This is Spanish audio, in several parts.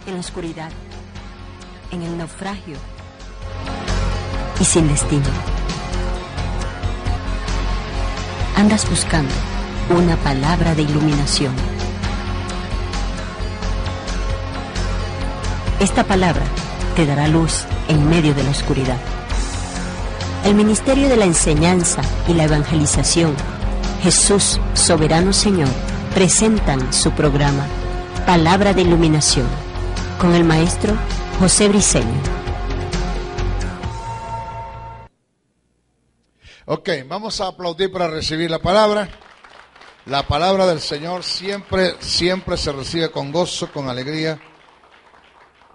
en la oscuridad, en el naufragio y sin destino. Andas buscando una palabra de iluminación. Esta palabra te dará luz en medio de la oscuridad. El Ministerio de la Enseñanza y la Evangelización, Jesús, Soberano Señor, presentan su programa Palabra de Iluminación con el maestro José Briceño. Ok, vamos a aplaudir para recibir la palabra. La palabra del Señor siempre se recibe con gozo, con alegría,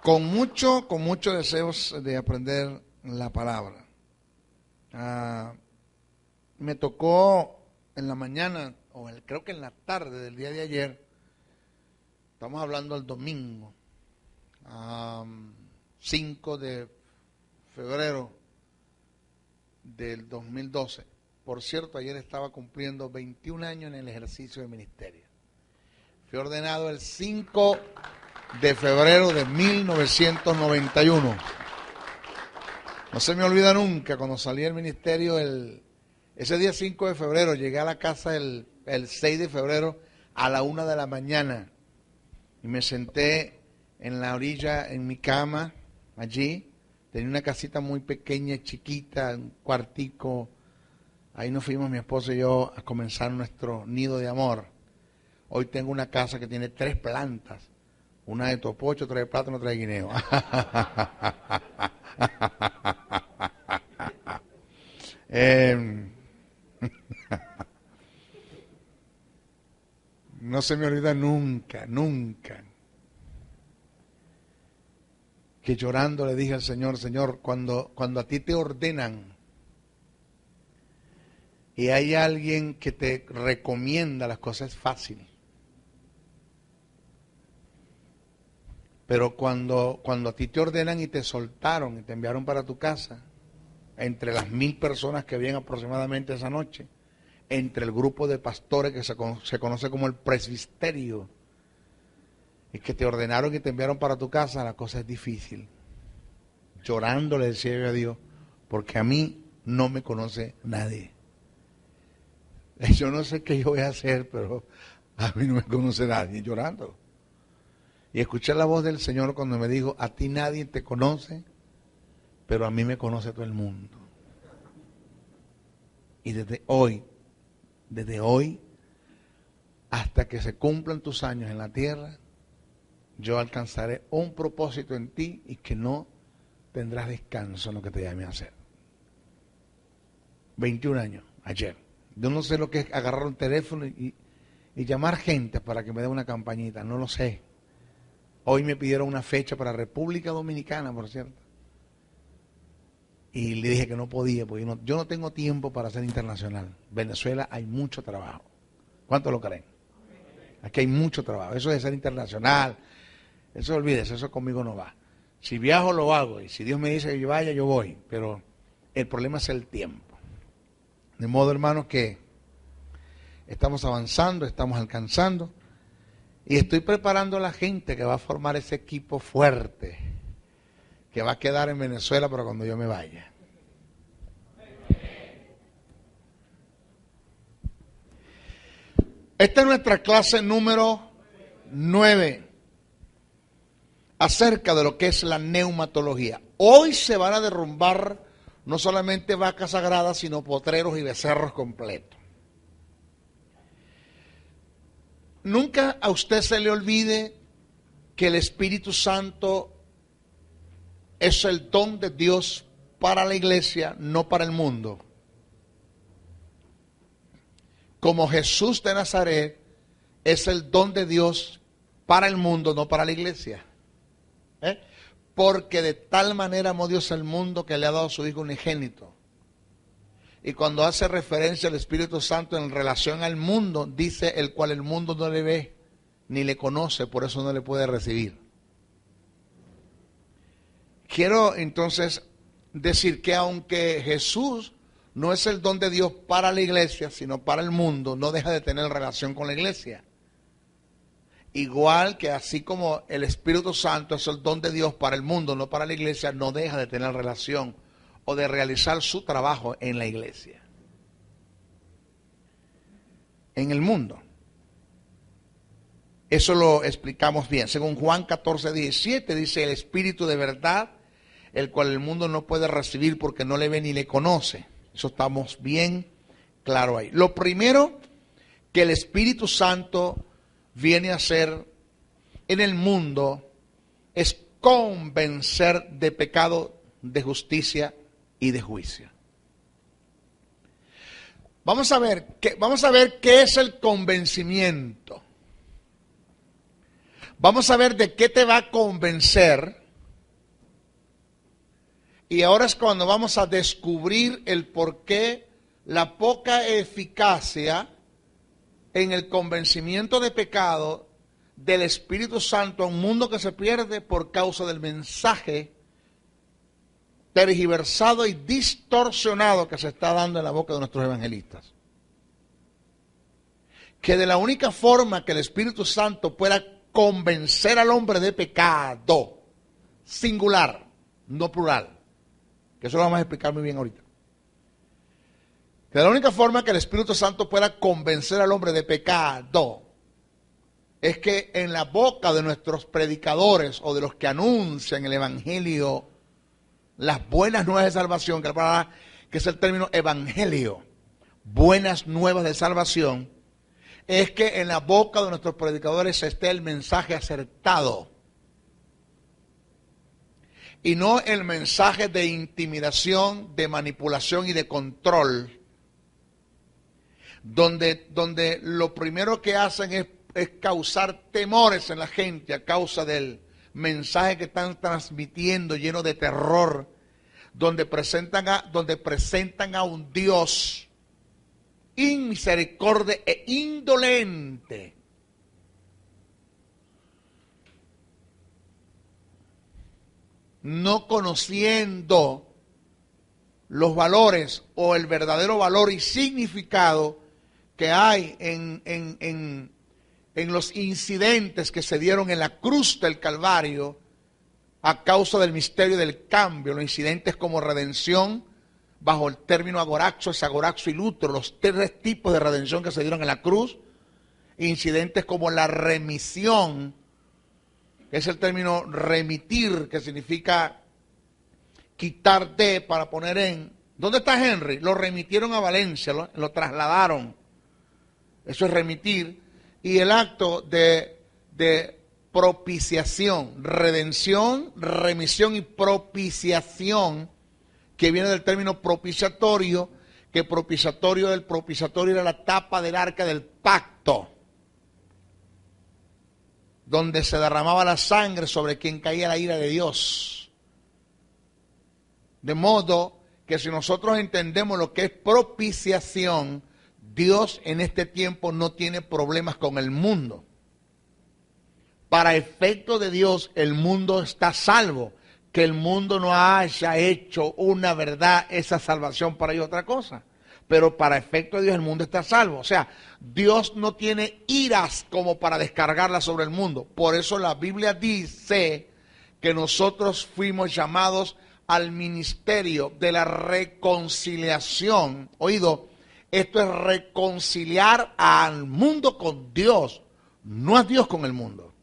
con mucho deseos de aprender la palabra. Me tocó en la mañana, creo que en la tarde del día de ayer, estamos hablando del domingo, 5 de febrero del 2012. Por cierto, ayer estaba cumpliendo 21 años en el ejercicio del ministerio. Fui ordenado el 5 de febrero de 1991. No se me olvida nunca cuando salí del ministerio, ese día 5 de febrero, llegué a la casa el 6 de febrero a la 1 de la mañana y me senté en la orilla, en mi cama, allí. Tenía una casita muy pequeña, chiquita, un cuartico. Ahí nos fuimos mi esposo y yo a comenzar nuestro nido de amor. Hoy tengo una casa que tiene 3 plantas. Una de topocho, 3 de plátano, 3 de guineo. No se me olvida nunca que llorando le dije al Señor, Señor, cuando a ti te ordenan y hay alguien que te recomienda las cosas, es fácil. Pero cuando a ti te ordenan y te soltaron y te enviaron para tu casa, entre las 1000 personas que habían aproximadamente esa noche, entre el grupo de pastores que se conoce como el presbiterio, y que te ordenaron y te enviaron para tu casa, la cosa es difícil. Llorando le decía yo a Dios, porque a mí no me conoce nadie. Yo no sé qué yo voy a hacer, pero a mí no me conoce nadie, llorando. Y escuché la voz del Señor cuando me dijo, a ti nadie te conoce, pero a mí me conoce todo el mundo. Y desde hoy, hasta que se cumplan tus años en la tierra, yo alcanzaré un propósito en ti y que no tendrás descanso en lo que te llame a hacer. 21 años, ayer. Yo no sé lo que es agarrar un teléfono y llamar gente para que me dé una campañita, no lo sé. Hoy me pidieron una fecha para República Dominicana, por cierto. Y le dije que no podía, porque yo no tengo tiempo para ser internacional. Venezuela hay mucho trabajo. ¿Cuánto lo creen? Aquí hay mucho trabajo. Eso de ser internacional, eso olvídese, eso conmigo no va. Si viajo lo hago y si Dios me dice que yo vaya, yo voy. Pero el problema es el tiempo. De modo, hermanos, que estamos avanzando, estamos alcanzando. Y estoy preparando a la gente que va a formar ese equipo fuerte, que va a quedar en Venezuela para cuando yo me vaya. Esta es nuestra clase número 9, acerca de lo que es la neumatología. Hoy se van a derrumbar no solamente vacas sagradas, sino potreros y becerros completos. Nunca a usted se le olvide que el Espíritu Santo es el don de Dios para la iglesia, no para el mundo. Como Jesús de Nazaret es el don de Dios para el mundo, no para la iglesia. Porque de tal manera amó Dios al mundo que le ha dado a su Hijo unigénito. Y cuando hace referencia al Espíritu Santo en relación al mundo, dice el cual el mundo no le ve ni le conoce, por eso no le puede recibir. Quiero entonces decir que aunque Jesús no es el don de Dios para la iglesia, sino para el mundo, no deja de tener relación con la iglesia. igual que así como el Espíritu Santo es el don de Dios para el mundo, no para la iglesia, no deja de tener relación o de realizar su trabajo en la iglesia, en el mundo. Eso lo explicamos bien. Según Juan 14:17 dice: el Espíritu de verdad, el cual el mundo no puede recibir porque no le ve ni le conoce. Eso estamos bien claro ahí. Lo primero que el Espíritu Santo viene a hacer en el mundo es convencer de pecado, de justicia y de juicio. Vamos a ver qué es el convencimiento. Vamos a ver de qué te va a convencer. Y ahora es cuando vamos a descubrir el por qué la poca eficacia en el convencimiento de pecado del Espíritu Santo a un mundo que se pierde por causa del mensaje tergiversado y distorsionado que se está dando en la boca de nuestros evangelistas. Que de la única forma que el Espíritu Santo pueda convencer al hombre de pecado, singular, no plural, que eso lo vamos a explicar muy bien ahorita. Que la única forma que el Espíritu Santo pueda convencer al hombre de pecado es que en la boca de nuestros predicadores o de los que anuncian el Evangelio, las buenas nuevas de salvación, que es el término evangelio, buenas nuevas de salvación, es que en la boca de nuestros predicadores esté el mensaje acertado y no el mensaje de intimidación, de manipulación y de control, donde lo primero que hacen es causar temores en la gente a causa del mensaje que están transmitiendo lleno de terror, donde presentan a un Dios inmisericordia e indolente. No conociendo los valores o el verdadero valor y significado que hay en los incidentes que se dieron en la cruz del Calvario a causa del misterio del cambio, los incidentes como redención, bajo el término agoraxo, es agoraxo y lutero, los tres tipos de redención que se dieron en la cruz, incidentes como la remisión, que es el término remitir, que significa quitar de para poner en. ¿Dónde está Henry? Lo remitieron a Valencia, lo trasladaron. Eso es remitir. Y el acto de propiciación, redención, remisión y propiciación, que viene del término propiciatorio, que el propiciatorio era la tapa del arca del pacto, donde se derramaba la sangre sobre quien caía la ira de Dios. De modo que si nosotros entendemos lo que es propiciación, Dios en este tiempo no tiene problemas con el mundo. Para efecto de Dios, el mundo está salvo. Que el mundo no haya hecho una verdad, esa salvación para ellos otra cosa. Pero para efecto de Dios el mundo está salvo. O sea, Dios no tiene iras como para descargarlas sobre el mundo. Por eso la Biblia dice que nosotros fuimos llamados al ministerio de la reconciliación. Oído, esto es reconciliar al mundo con Dios, no a Dios con el mundo.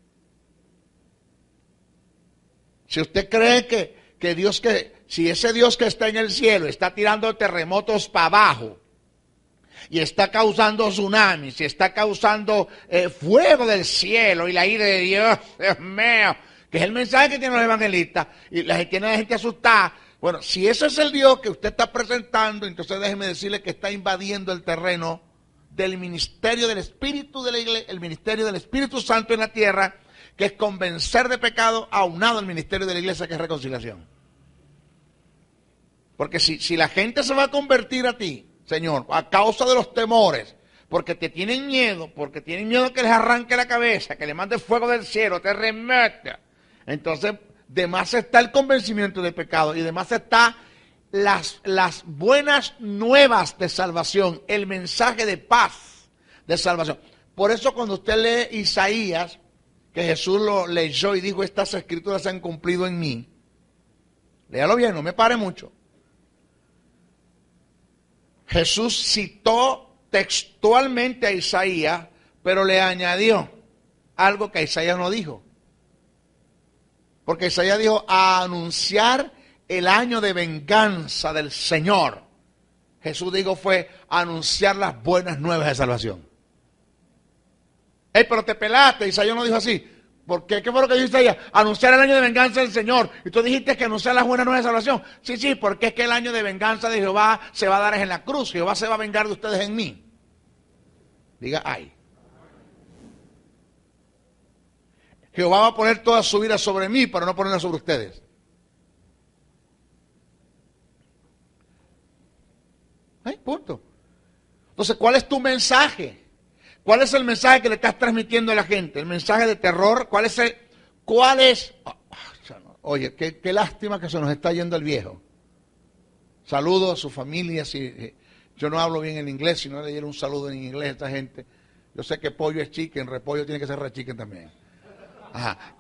Si usted cree que Dios, si ese Dios que está en el cielo está tirando terremotos para abajo y está causando tsunamis y está causando fuego del cielo y la ira de Dios mío, que es el mensaje que tienen los evangelistas y tiene la gente asustada. Bueno, si ese es el Dios que usted está presentando, entonces déjeme decirle que está invadiendo el terreno del ministerio del Espíritu de la Iglesia, el ministerio del Espíritu Santo en la tierra, que es convencer de pecado, aunado al ministerio de la iglesia, que es reconciliación. Porque si la gente se va a convertir a ti, Señor, a causa de los temores, porque tienen miedo que les arranque la cabeza, que le mande fuego del cielo, te remeta, entonces de más está el convencimiento de pecado y de más está las buenas nuevas de salvación, el mensaje de paz, de salvación. Por eso cuando usted lee Isaías, que Jesús lo leyó y dijo, estas escrituras se han cumplido en mí. Léalo bien, no me pare mucho. Jesús citó textualmente a Isaías, pero le añadió algo que Isaías no dijo. Porque Isaías dijo, a anunciar el año de venganza del Señor. Jesús dijo fue a anunciar las buenas nuevas de salvación. Pero te pelaste, Isaías no dijo así. ¿Por qué? ¿Qué fue lo que dijo Isaías? Anunciar el año de venganza del Señor. Y tú dijiste que anunciar las buenas nuevas de salvación. Sí, porque es que el año de venganza de Jehová se va a dar en la cruz. Jehová se va a vengar de ustedes en mí. Diga, ay. Jehová va a poner toda su ira sobre mí para no ponerla sobre ustedes. Punto. Entonces, ¿cuál es tu mensaje? ¿Cuál es el mensaje que le estás transmitiendo a la gente? ¿El mensaje de terror? ¿Cuál es? Oye, qué lástima que se nos está yendo el viejo. Saludo a su familia. Si yo no hablo bien el inglés, si no le diera un saludo en inglés a esta gente. Yo sé que pollo es chicken, repollo tiene que ser rechicken también. Ajá.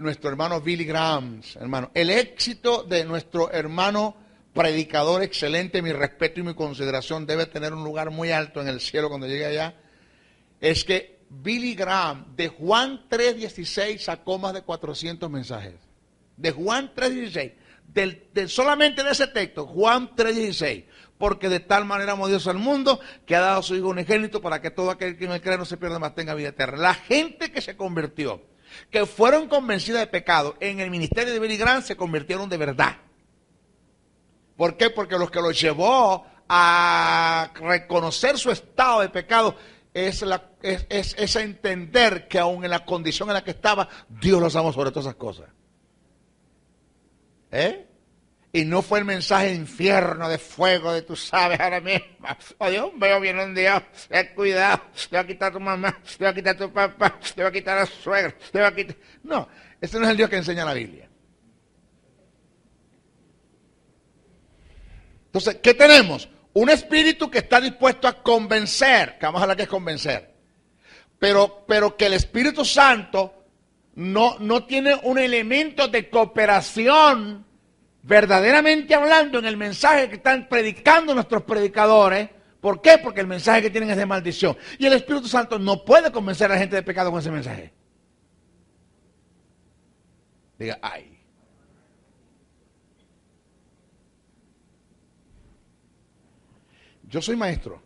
Nuestro hermano Billy Graham, hermano. El éxito de nuestro hermano predicador excelente, mi respeto y mi consideración, debe tener un lugar muy alto en el cielo cuando llegue allá. Es que Billy Graham de Juan 3:16 sacó más de 400 mensajes. De Juan 3:16. Solamente de ese texto, Juan 3:16. Porque de tal manera amó Dios al mundo que ha dado a su Hijo unigénito para que todo aquel que en él cree no se pierda, mas tenga vida eterna. La gente que se convirtió, que fueron convencidas de pecado en el ministerio de Billy Graham, se convirtieron de verdad. ¿Por qué? Porque los que los llevó a reconocer su estado de pecado es entender que aún en la condición en la que estaba, Dios los amó sobre todas esas cosas. Y no fue el mensaje de infierno, de fuego, de tú sabes ahora mismo. Oh Dios, veo bien un Dios, cuidado, te va a quitar a tu mamá, te va a quitar a tu papá, te va a quitar a la suegra, te va a quitar... No, ese no es el Dios que enseña la Biblia. Entonces, ¿qué tenemos? Un espíritu que está dispuesto a convencer, que vamos a hablar que es convencer, pero que el Espíritu Santo no tiene un elemento de cooperación verdaderamente hablando en el mensaje que están predicando nuestros predicadores. ¿Por qué? Porque el mensaje que tienen es de maldición. Y el Espíritu Santo no puede convencer a la gente de pecado con ese mensaje. Diga, ay. Yo soy maestro,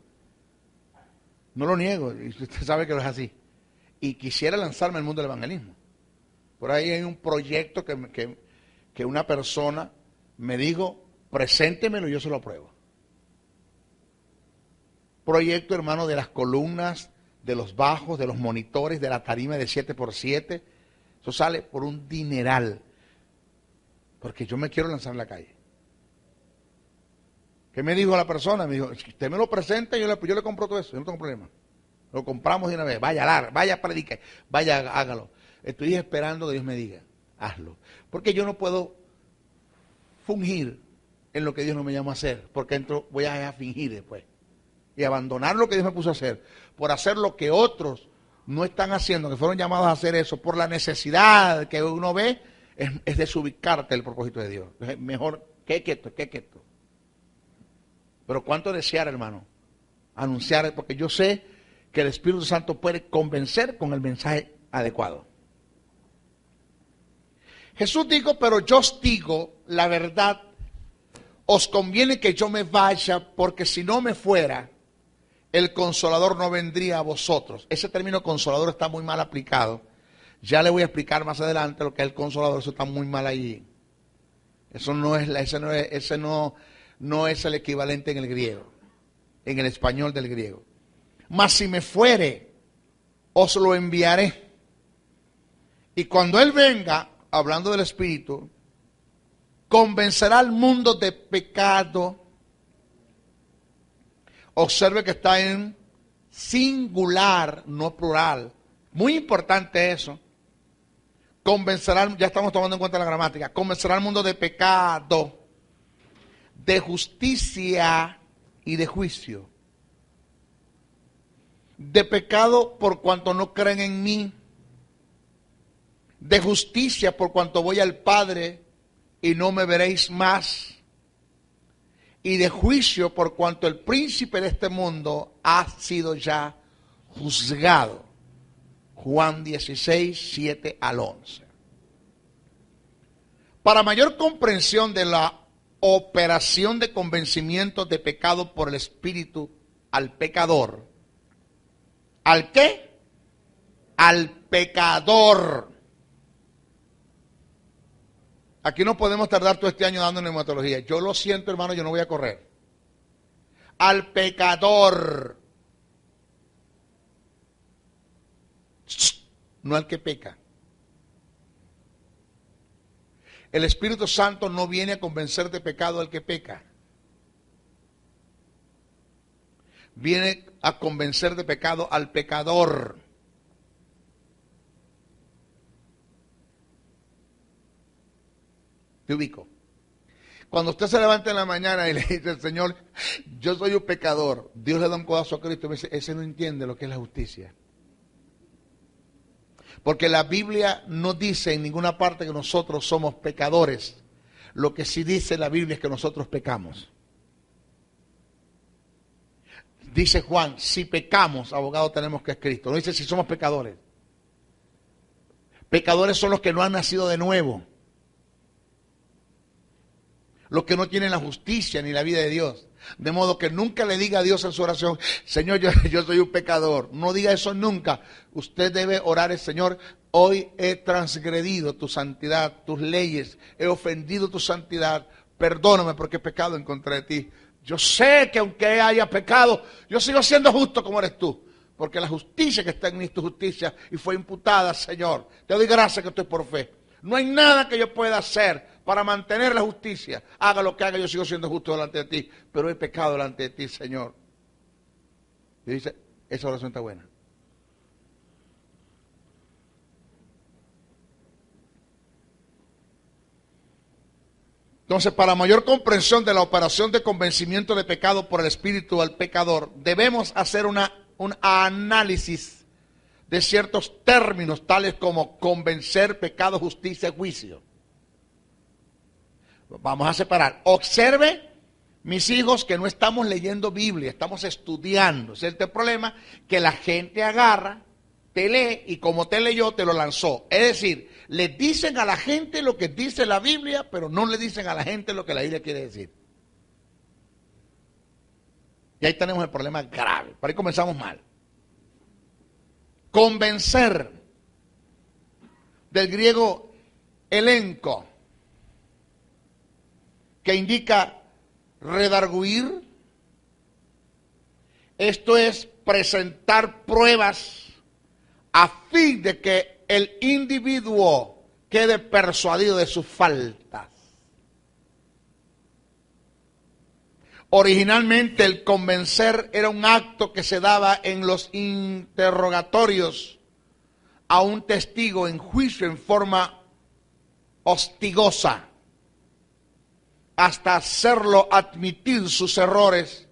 no lo niego, y usted sabe que lo es así, y quisiera lanzarme al mundo del evangelismo. Por ahí hay un proyecto que una persona me dijo, preséntemelo y yo se lo apruebo. Proyecto, hermano, de las columnas, de los bajos, de los monitores, de la tarima de 7x7, eso sale por un dineral, porque yo me quiero lanzar a la calle. ¿Qué me dijo la persona? Me dijo, si usted me lo presenta, yo le compro todo eso, yo no tengo problema. Lo compramos de una vez, vaya predique, vaya hágalo. Estoy esperando que Dios me diga, hazlo. Porque yo no puedo fungir en lo que Dios no me llamó a hacer, porque voy a fingir después. Y abandonar lo que Dios me puso a hacer, por hacer lo que otros no están haciendo, que fueron llamados a hacer eso, por la necesidad que uno ve, es desubicarte del propósito de Dios. Entonces, mejor, ¿qué es esto? Pero cuánto desear, hermano, anunciar, porque yo sé que el Espíritu Santo puede convencer con el mensaje adecuado. Jesús dijo, pero yo os digo la verdad, os conviene que yo me vaya, porque si no me fuera, el Consolador no vendría a vosotros. Ese término Consolador está muy mal aplicado. Ya le voy a explicar más adelante lo que es el Consolador, eso está muy mal ahí. Eso no es el equivalente en el griego, en el español del griego. Mas si me fuere, os lo enviaré. Y cuando Él venga, hablando del Espíritu, convencerá al mundo de pecado. Observe que está en singular, no plural. Muy importante eso. Convencerá, ya estamos tomando en cuenta la gramática, convencerá al mundo de pecado, de justicia y de juicio. De pecado por cuanto no creen en mí. de justicia por cuanto voy al Padre y no me veréis más, y de juicio por cuanto el príncipe de este mundo ha sido ya juzgado. Juan 16, 7 al 11. Para mayor comprensión de la operación de convencimiento de pecado por el Espíritu al pecador. ¿Al qué? Al pecador. Aquí no podemos tardar todo este año dando neumatología. Yo lo siento, hermano, yo no voy a correr. Al pecador. No al que peca. El Espíritu Santo no viene a convencer de pecado al que peca. Viene a convencer de pecado al pecador. Te ubico. Cuando usted se levanta en la mañana y le dice al Señor, yo soy un pecador, Dios le da un codazo a Cristo y me dice, ese no entiende lo que es la justicia. Porque la Biblia no dice en ninguna parte que nosotros somos pecadores. Lo que sí dice la Biblia es que nosotros pecamos. Dice Juan, si pecamos, abogado tenemos que es Cristo. No dice si somos pecadores. Pecadores son los que no han nacido de nuevo. Los que no tienen la justicia ni la vida de Dios. De modo que nunca le diga a Dios en su oración, Señor, yo soy un pecador. No diga eso nunca. Usted debe orar el Señor, hoy he transgredido tu santidad, tus leyes, he ofendido tu santidad. Perdóname porque he pecado en contra de ti. Yo sé que aunque haya pecado, yo sigo siendo justo como eres tú. Porque la justicia que está en mí es tu justicia y fue imputada, Señor. Te doy gracias que estoy por fe. No hay nada que yo pueda hacer para mantener la justicia. Haga lo que haga, yo sigo siendo justo delante de ti, pero he pecado delante de ti, Señor. Y dice, esa oración está buena. Entonces, para mayor comprensión de la operación de convencimiento de pecado por el Espíritu al pecador, debemos hacer un análisis de ciertos términos, tales como convencer, pecado, justicia, juicio. Vamos a separar. Observe, mis hijos, que no estamos leyendo Biblia, estamos estudiando. Ese es el problema, que la gente agarra, te lee y como te leyó, te lo lanzó. Es decir, le dicen a la gente lo que dice la Biblia, pero no le dicen a la gente lo que la Biblia quiere decir. Y ahí tenemos el problema grave. Por ahí comenzamos mal. Convencer, del griego elenco, que indica redarguir. Esto es presentar pruebas a fin de que el individuo quede persuadido de sus faltas. Originalmente el convencer era un acto que se daba en los interrogatorios a un testigo en juicio en forma hostigosa, hasta hacerlo admitir sus errores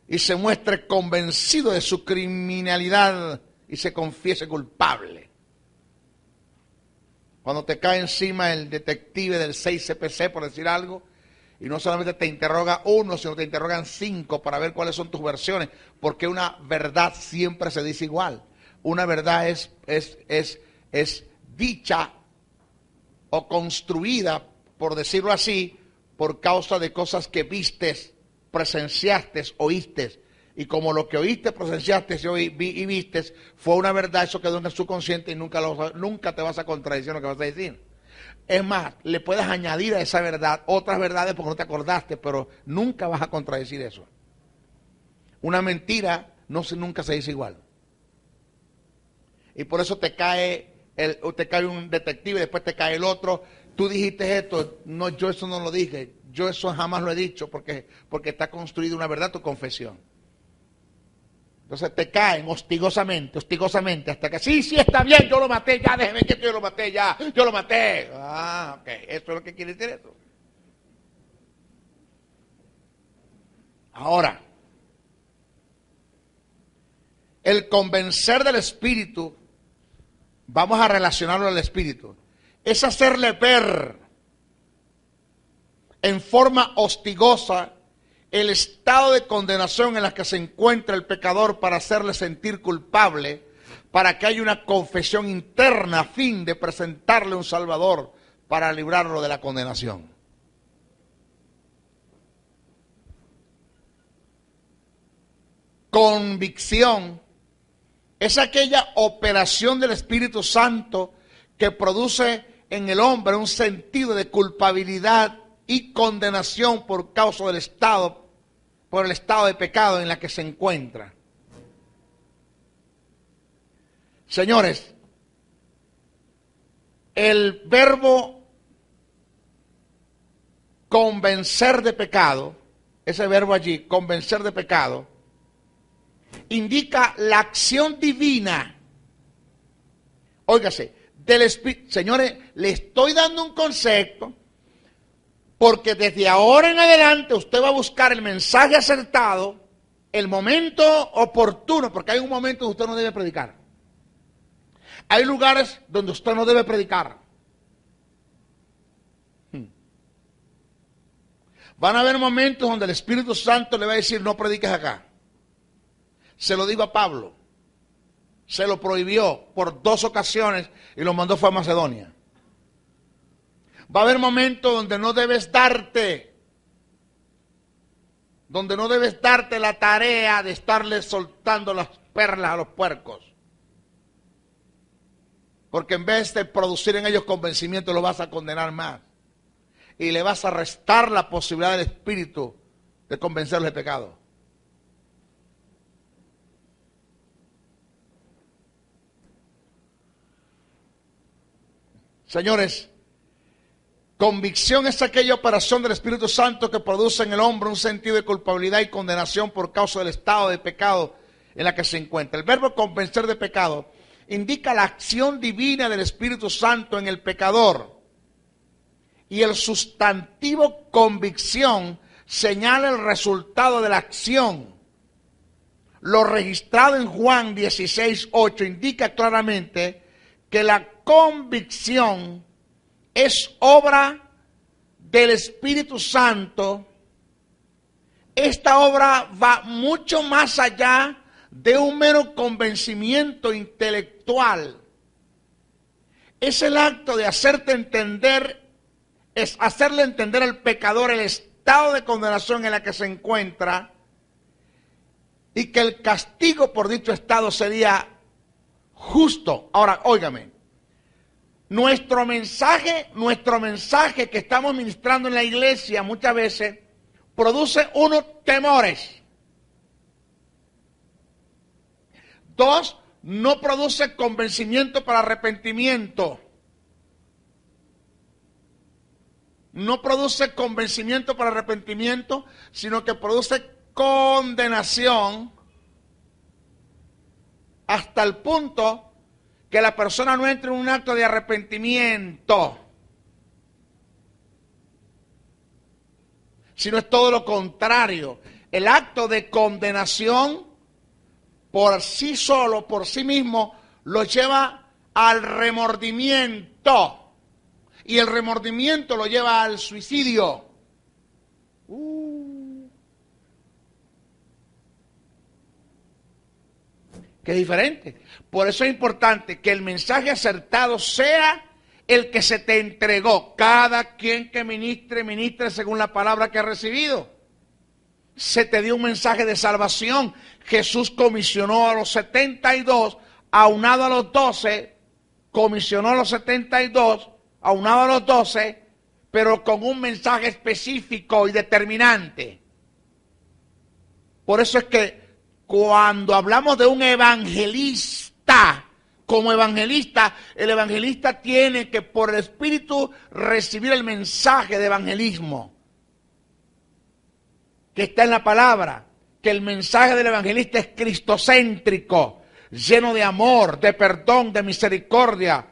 y se muestre convencido de su criminalidad y se confiese culpable. Cuando te cae encima el detective del 6CPC, por decir algo, y no solamente te interroga uno, sino te interrogan 5 para ver cuáles son tus versiones, porque una verdad siempre se dice igual. Una verdad es dicha o construida, por decirlo así, por causa de cosas que vistes, presenciaste, oíste. Y como lo que oíste, presenciaste y vistes fue una verdad, eso quedó en el subconsciente y nunca te vas a contradecir lo que vas a decir. Es más, le puedes añadir a esa verdad otras verdades porque no te acordaste, pero nunca vas a contradecir eso. Una mentira nunca se dice igual. Y por eso te cae un detective, después te cae el otro. Tú dijiste esto, no, yo eso no lo dije, yo eso jamás lo he dicho porque está construida una verdad, tu confesión. Entonces te caen hostigosamente, hasta que sí, está bien, yo lo maté, ya, déjeme que yo lo maté, ya, yo lo maté. Ah, ok, eso es lo que quiere decir eso. Ahora, el convencer del Espíritu vamos a relacionarlo al espíritu, es hacerle ver en forma hostigosa el estado de condenación en la que se encuentra el pecador para hacerle sentir culpable, para que haya una confesión interna a fin de presentarle un Salvador para librarlo de la condenación. Convicción es aquella operación del Espíritu Santo que produce en el hombre un sentido de culpabilidad y condenación por causa del estado, por el estado de pecado en la que se encuentra. Señores, el verbo convencer de pecado, ese verbo allí, convencer de pecado, indica la acción divina. Óigase, del Espíritu. Señores, le estoy dando un concepto porque desde ahora en adelante usted va a buscar el mensaje acertado, el momento oportuno, porque hay un momento donde usted no debe predicar. Hay lugares donde usted no debe predicar. Van a haber momentos donde el Espíritu Santo le va a decir, no prediques acá. Se lo digo a Pablo. Se lo prohibió por 2 ocasiones y lo mandó fue a Macedonia. Va a haber momentos donde no debes darte la tarea de estarle soltando las perlas a los puercos. Porque en vez de producir en ellos convencimiento, los vas a condenar más. Y le vas a restar la posibilidad del Espíritu de convencerlos de pecado. Señores, convicción es aquella operación del Espíritu Santo que produce en el hombre un sentido de culpabilidad y condenación por causa del estado de pecado en la que se encuentra. El verbo convencer de pecado indica la acción divina del Espíritu Santo en el pecador. Y el sustantivo convicción señala el resultado de la acción. Lo registrado en Juan 16:8 indica claramente que la convicción es obra del Espíritu Santo. Esta obra va mucho más allá de un mero convencimiento intelectual. Es el acto de hacerte entender, es hacerle entender al pecador el estado de condenación en la que se encuentra y que el castigo por dicho estado sería justo. Ahora, óigame, nuestro mensaje que estamos ministrando en la iglesia muchas veces produce unos temores. 2, no produce convencimiento para arrepentimiento. No produce convencimiento para arrepentimiento, sino que produce condenación hasta el punto que la persona no entre en un acto de arrepentimiento, sino es todo lo contrario. El acto de condenación por sí solo, por sí mismo, lo lleva al remordimiento. Y el remordimiento lo lleva al suicidio. Que es diferente. Por eso es importante que el mensaje acertado sea el que se te entregó. Cada quien que ministre, ministre según la palabra que ha recibido. Se te dio un mensaje de salvación. Jesús comisionó a los 72, aunado a los 12, comisionó a los 72, aunado a los 12, pero con un mensaje específico y determinante. Por eso es que cuando hablamos de un evangelista, como evangelista, el evangelista tiene que por el Espíritu recibir el mensaje de evangelismo que está en la palabra, que el mensaje del evangelista es cristocéntrico, lleno de amor, de perdón, de misericordia,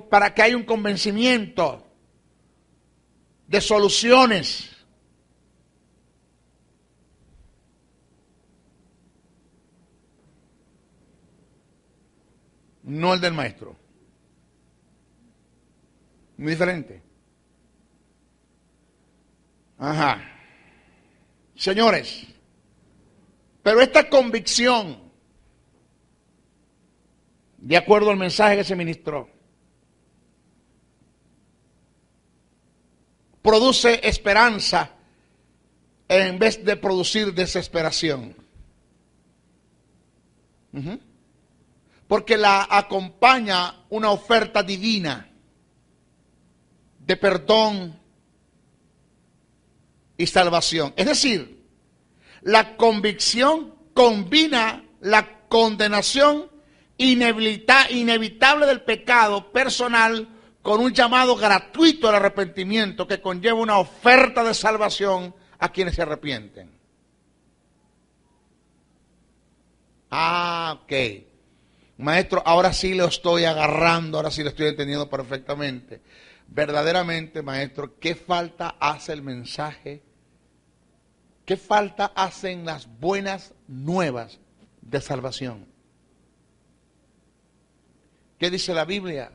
para que haya un convencimiento, de soluciones. No el del maestro. Muy diferente. Ajá. Señores, pero esta convicción, de acuerdo al mensaje que se ministró, produce esperanza en vez de producir desesperación. Porque la acompaña una oferta divina de perdón y salvación. Es decir, la convicción combina la condenación inevitable del pecado personal con un llamado gratuito al arrepentimiento que conlleva una oferta de salvación a quienes se arrepienten. Ah, ok. Maestro, ahora sí lo estoy agarrando, ahora sí lo estoy entendiendo perfectamente. Verdaderamente, maestro, ¿qué falta hace el mensaje? ¿Qué falta hacen las buenas nuevas de salvación? ¿Qué dice la Biblia?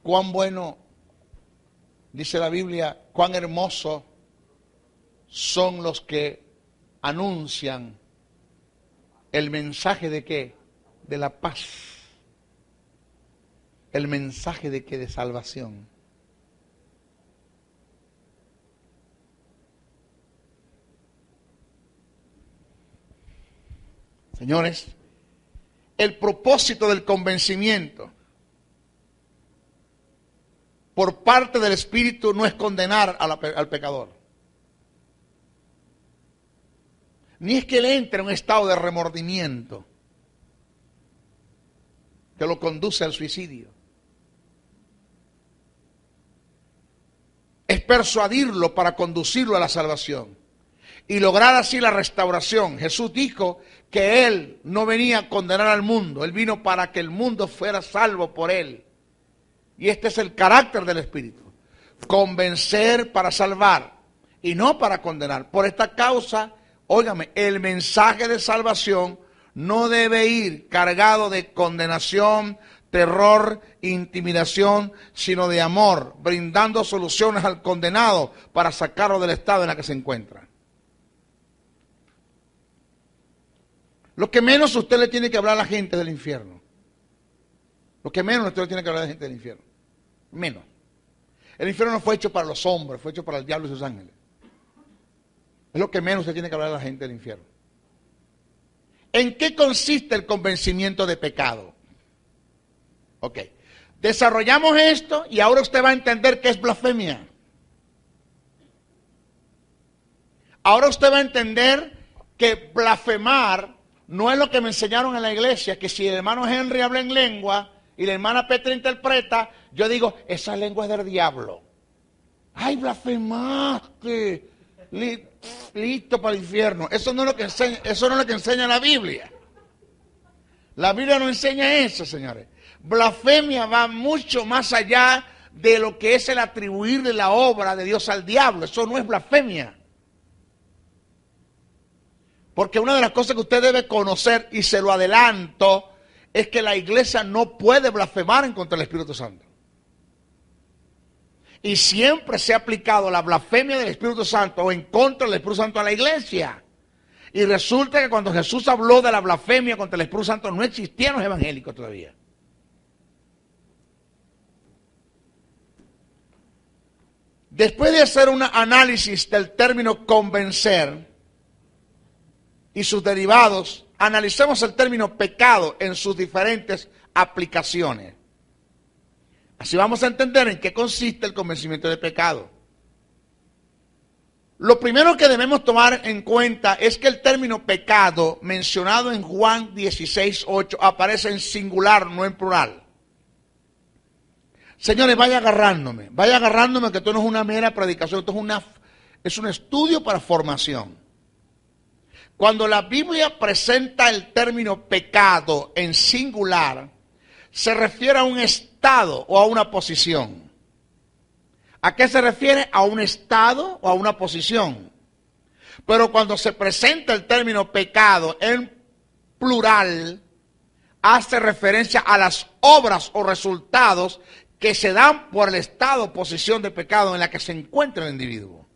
Cuán bueno, dice la Biblia, cuán hermoso son los que anuncian el mensaje de qué? De la paz. El mensaje de qué? De salvación. Señores, el propósito del convencimiento por parte del Espíritu no es condenar al pecador. Ni es que él entre en un estado de remordimiento que lo conduce al suicidio. Es persuadirlo para conducirlo a la salvación y lograr así la restauración. Jesús dijo que Él no venía a condenar al mundo, Él vino para que el mundo fuera salvo por Él. Y este es el carácter del Espíritu: convencer para salvar y no para condenar. Por esta causa, óigame, el mensaje de salvación no debe ir cargado de condenación, terror, intimidación, sino de amor, brindando soluciones al condenado para sacarlo del estado en el que se encuentra. Lo que menos usted le tiene que hablar a la gente del infierno. Lo que menos usted le tiene que hablar a la gente del infierno. Menos. El infierno no fue hecho para los hombres, fue hecho para el diablo y sus ángeles. Es lo que menos usted tiene que hablar a la gente del infierno. ¿En qué consiste el convencimiento de pecado? Ok. Desarrollamos esto y ahora usted va a entender qué es blasfemia. Ahora usted va a entender que blasfemar no es lo que me enseñaron en la iglesia, que si el hermano Henry habla en lengua y la hermana Petra interpreta, yo digo, esa lengua es del diablo. ¡Ay, blasfemaste! Listo para el infierno. Eso no es lo que enseña, eso no es lo que enseña la Biblia. La Biblia no enseña eso, señores. Blasfemia va mucho más allá de lo que es el atribuirle la obra de Dios al diablo. Eso no es blasfemia. Porque una de las cosas que usted debe conocer, y se lo adelanto, es que la iglesia no puede blasfemar en contra del Espíritu Santo. Y siempre se ha aplicado la blasfemia del Espíritu Santo o en contra del Espíritu Santo a la iglesia. Y resulta que cuando Jesús habló de la blasfemia contra el Espíritu Santo no existían los evangélicos todavía. Después de hacer un análisis del término convencer y sus derivados, analicemos el término pecado en sus diferentes aplicaciones. Así vamos a entender en qué consiste el convencimiento de pecado. Lo primero que debemos tomar en cuenta es que el término pecado mencionado en Juan 16:8 aparece en singular, no en plural. Señores, vaya agarrándome que esto no es una mera predicación, esto es un estudio para formación. Cuando la Biblia presenta el término pecado en singular, se refiere a un estado o a una posición. ¿A qué se refiere? A un estado o a una posición. Pero cuando se presenta el término pecado en plural, hace referencia a las obras o resultados que se dan por el estado o posición de pecado en la que se encuentra el individuo.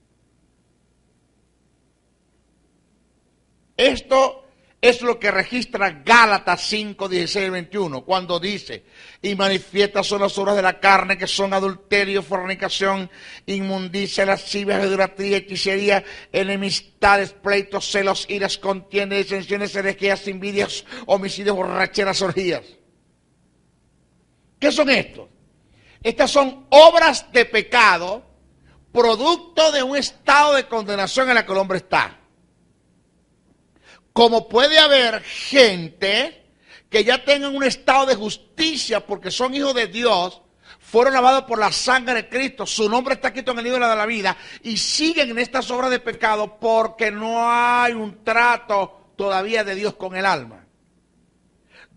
Esto es lo que registra Gálatas 5, 16 y 21, cuando dice: y manifiestas son las obras de la carne, que son adulterio, fornicación, inmundicia, lascivia, idolatría, hechicería, enemistades, pleitos, celos, iras, contiendas, disensiones, herejías, envidias, homicidios, borracheras, orgías. ¿Qué son estos? Estas son obras de pecado, producto de un estado de condenación en el que el hombre está. Como puede haber gente que ya tengan un estado de justicia porque son hijos de Dios, fueron lavados por la sangre de Cristo, su nombre está escrito en el libro de la vida, y siguen en estas obras de pecado porque no hay un trato todavía de Dios con el alma.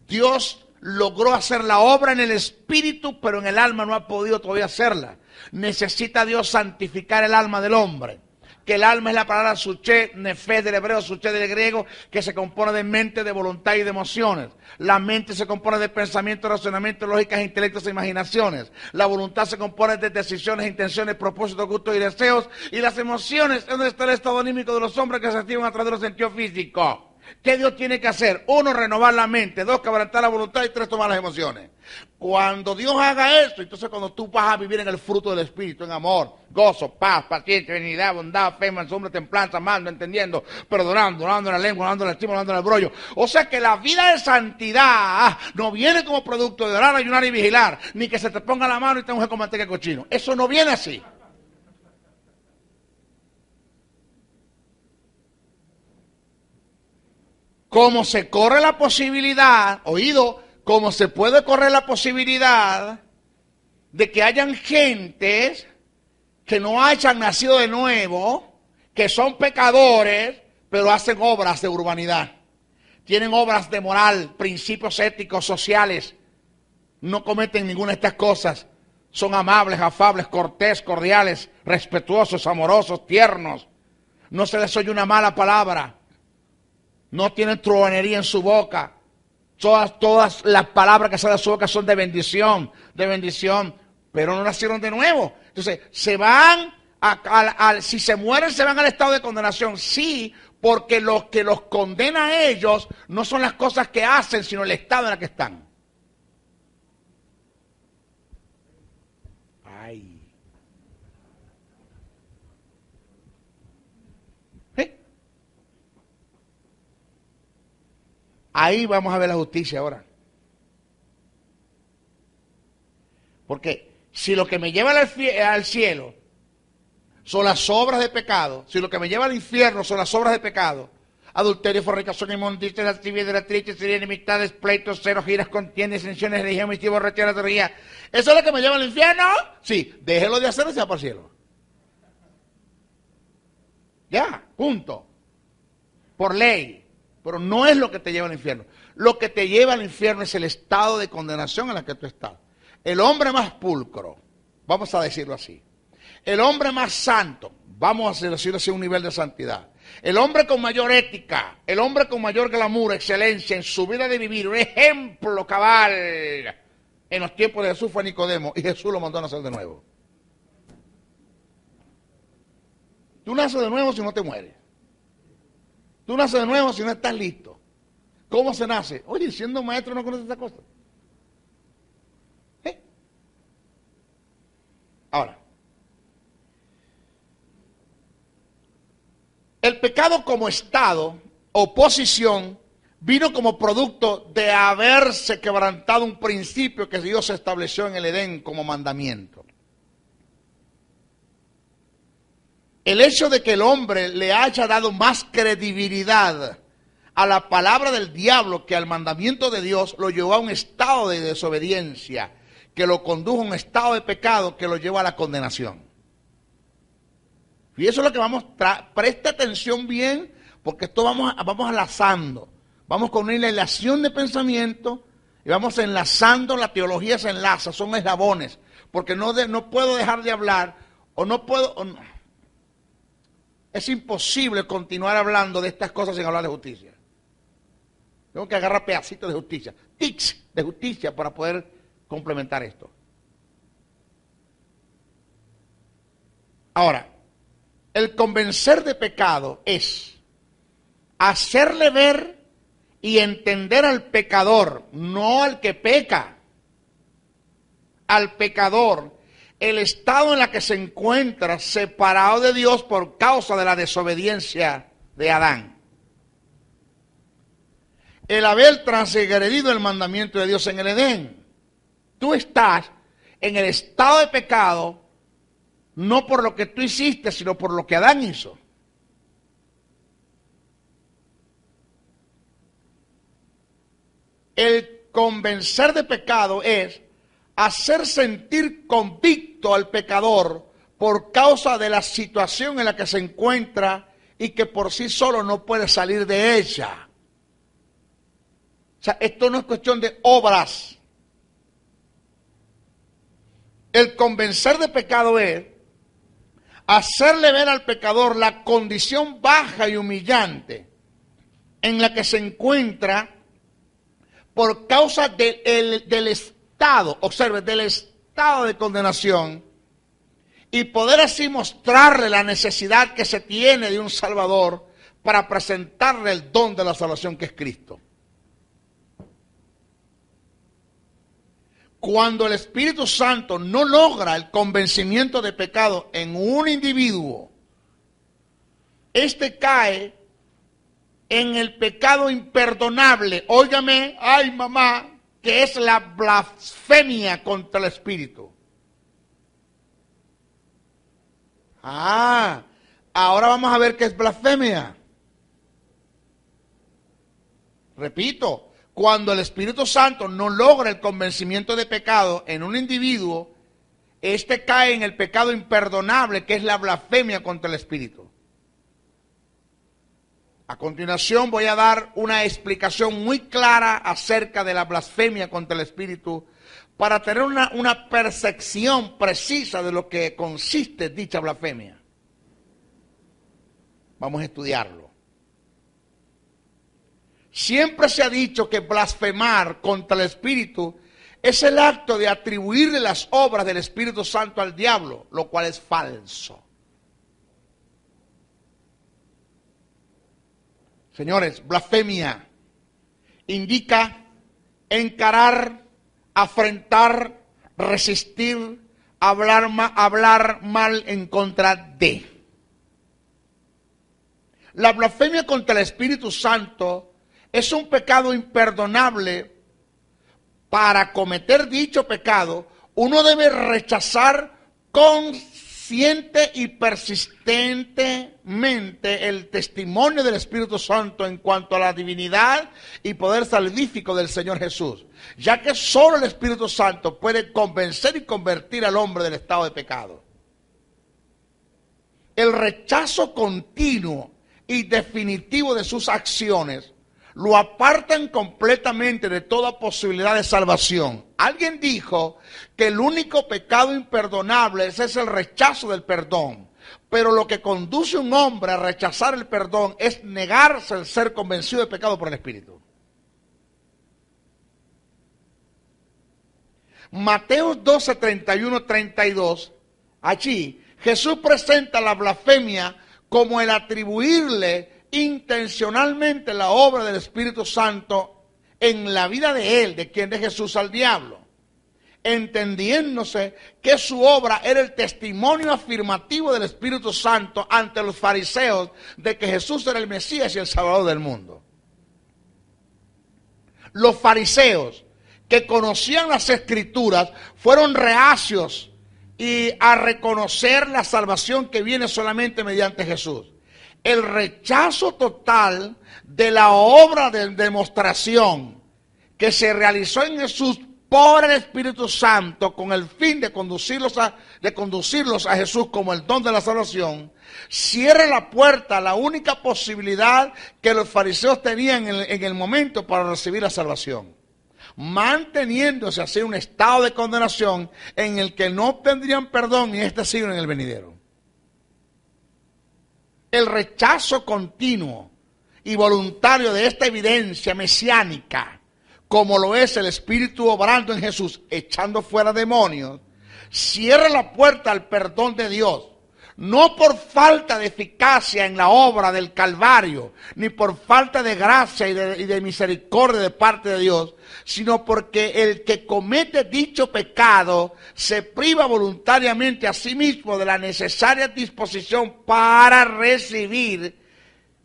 Dios logró hacer la obra en el espíritu, pero en el alma no ha podido todavía hacerla. Necesita Dios santificar el alma del hombre. Que el alma es la palabra suché, nefé del hebreo, suché del griego, que se compone de mente, de voluntad y de emociones. La mente se compone de pensamientos, razonamientos, lógicas, intelectos e imaginaciones. La voluntad se compone de decisiones, intenciones, propósitos, gustos y deseos. Y las emociones es donde está el estado anímico de los hombres que se activan a través de los sentidos físicos. ¿Qué Dios tiene que hacer? 1, renovar la mente. 2, quebrantar la voluntad. Y 3, tomar las emociones. Cuando Dios haga esto, entonces cuando tú vas a vivir en el fruto del Espíritu, en amor, gozo, paz, paciencia, benignidad, bondad, fe, mansedumbre, templanza, amando, entendiendo, perdonando, dando la lengua, dando la estima, dando el brollo. O sea que la vida de santidad no viene como producto de orar, ayunar y vigilar, ni que se te ponga la mano y te unge con manteca de cochino. Eso no viene así. Como se corre la posibilidad, oído, como se puede correr la posibilidad de que hayan gentes que no hayan nacido de nuevo, que son pecadores, pero hacen obras de urbanidad. Tienen obras de moral, principios éticos, sociales. No cometen ninguna de estas cosas. Son amables, afables, cortés, cordiales, respetuosos, amorosos, tiernos. No se les oye una mala palabra. No tienen truhanería en su boca. Todas las palabras que salen de su boca son de bendición, pero no nacieron de nuevo. Entonces, se van, si se mueren, se van al estado de condenación. Sí, porque lo que los condena a ellos no son las cosas que hacen, sino el estado en el que están. Ay. Ahí vamos a ver la justicia ahora. Porque si lo que me lleva al cielo son las obras de pecado, si lo que me lleva al infierno son las obras de pecado, adulterio, fornicación, inmundicia, lascivia, idolatría, sería enemistades, pleitos, celos, giras, contiendas, disensiones, religión, homicidio, borrachera, teoría. ¿Eso es lo que me lleva al infierno? Sí, déjelo de hacer y se va para el cielo. Ya, punto. Por ley. Pero no es lo que te lleva al infierno. Lo que te lleva al infierno es el estado de condenación en el que tú estás. El hombre más pulcro, vamos a decirlo así. El hombre más santo, vamos a decirlo así, un nivel de santidad. El hombre con mayor ética, el hombre con mayor glamour, excelencia en su vida de vivir, un ejemplo cabal. En los tiempos de Jesús fue Nicodemo y Jesús lo mandó a nacer de nuevo. Tú naces de nuevo si no te mueres. Tú naces de nuevo si no estás listo. ¿Cómo se nace? Oye, siendo maestro no conoces esa cosa. Ahora, el pecado como estado o posición vino como producto de haberse quebrantado un principio que Dios estableció en el Edén como mandamiento. El hecho de que el hombre le haya dado más credibilidad a la palabra del diablo que al mandamiento de Dios lo llevó a un estado de desobediencia, que lo condujo a un estado de pecado que lo llevó a la condenación. Y eso es lo que vamos, presta atención bien, porque esto vamos enlazando. Vamos con una enlazación de pensamiento y vamos enlazando, la teología se enlaza, son eslabones, porque no puedo dejar de hablar, es imposible continuar hablando de estas cosas sin hablar de justicia. Tengo que agarrar pedacitos de justicia, tics de justicia para poder complementar esto. Ahora, el convencer de pecado es hacerle ver y entender al pecador, no al que peca, al pecador, el estado en el que se encuentra separado de Dios por causa de la desobediencia de Adán. El haber transgredido el mandamiento de Dios en el Edén. Tú estás en el estado de pecado, no por lo que tú hiciste, sino por lo que Adán hizo. El convencer de pecado es hacer sentir convicto al pecador por causa de la situación en la que se encuentra y que por sí solo no puede salir de ella. O sea, esto no es cuestión de obras. El convencer de pecado es hacerle ver al pecador la condición baja y humillante en la que se encuentra por causa del estado, observe, del estado de condenación, y poder así mostrarle la necesidad que se tiene de un Salvador para presentarle el don de la salvación que es Cristo. Cuando el Espíritu Santo no logra el convencimiento de pecado en un individuo, este cae en el pecado imperdonable, óigame, ay mamá, que es la blasfemia contra el Espíritu. Ahora vamos a ver qué es blasfemia. Repito, cuando el Espíritu Santo no logra el convencimiento de pecado en un individuo, este cae en el pecado imperdonable, que es la blasfemia contra el Espíritu. A continuación voy a dar una explicación muy clara acerca de la blasfemia contra el Espíritu para tener una percepción precisa de lo que consiste dicha blasfemia. Vamos a estudiarlo. Siempre se ha dicho que blasfemar contra el Espíritu es el acto de atribuirle las obras del Espíritu Santo al diablo, lo cual es falso. Señores, blasfemia indica encarar, afrentar, resistir, hablar mal en contra de. La blasfemia contra el Espíritu Santo es un pecado imperdonable. Para cometer dicho pecado, uno debe rechazar consciente y persistentemente el testimonio del Espíritu Santo en cuanto a la divinidad y poder salvífico del Señor Jesús, ya que solo el Espíritu Santo puede convencer y convertir al hombre del estado de pecado. El rechazo continuo y definitivo de sus acciones lo apartan completamente de toda posibilidad de salvación. Alguien dijo que el único pecado imperdonable es el rechazo del perdón. Pero lo que conduce a un hombre a rechazar el perdón es negarse el ser convencido de pecado por el Espíritu. Mateo 12, 31, 32, allí Jesús presenta la blasfemia como el atribuirle intencionalmente la obra del Espíritu Santo en la vida de él, de quien de Jesús, al diablo, entendiéndose que su obra era el testimonio afirmativo del Espíritu Santo ante los fariseos de que Jesús era el Mesías y el Salvador del mundo. Los fariseos, que conocían las Escrituras, fueron reacios a reconocer la salvación que viene solamente mediante Jesús. El rechazo total de la obra de demostración que se realizó en Jesús por el Espíritu Santo con el fin de conducirlos a Jesús como el don de la salvación, cierra la puerta a la única posibilidad que los fariseos tenían en el momento para recibir la salvación, manteniéndose así un estado de condenación en el que no obtendrían perdón ni este siglo en el venidero. El rechazo continuo y voluntario de esta evidencia mesiánica, como lo es el Espíritu obrando en Jesús, echando fuera demonios, cierra la puerta al perdón de Dios. no por falta de eficacia en la obra del Calvario, ni por falta de gracia y de misericordia de parte de Dios, sino porque el que comete dicho pecado se priva voluntariamente a sí mismo de la necesaria disposición para recibir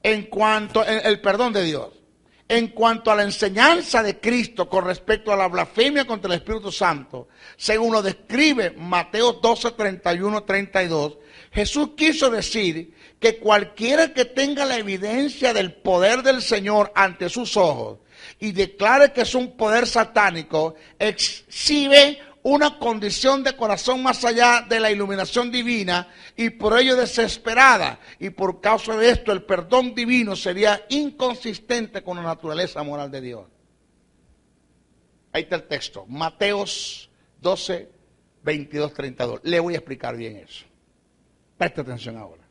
el perdón de Dios. En cuanto a la enseñanza de Cristo con respecto a la blasfemia contra el Espíritu Santo, según lo describe Mateo 12, 31, 32, Jesús quiso decir que cualquiera que tenga la evidencia del poder del Señor ante sus ojos y declare que es un poder satánico, exhibe una condición de corazón más allá de la iluminación divina y por ello desesperada. Y por causa de esto el perdón divino sería inconsistente con la naturaleza moral de Dios. Ahí está el texto, Mateos 12, 22, 32. Le voy a explicar bien eso. Presta atención ahora.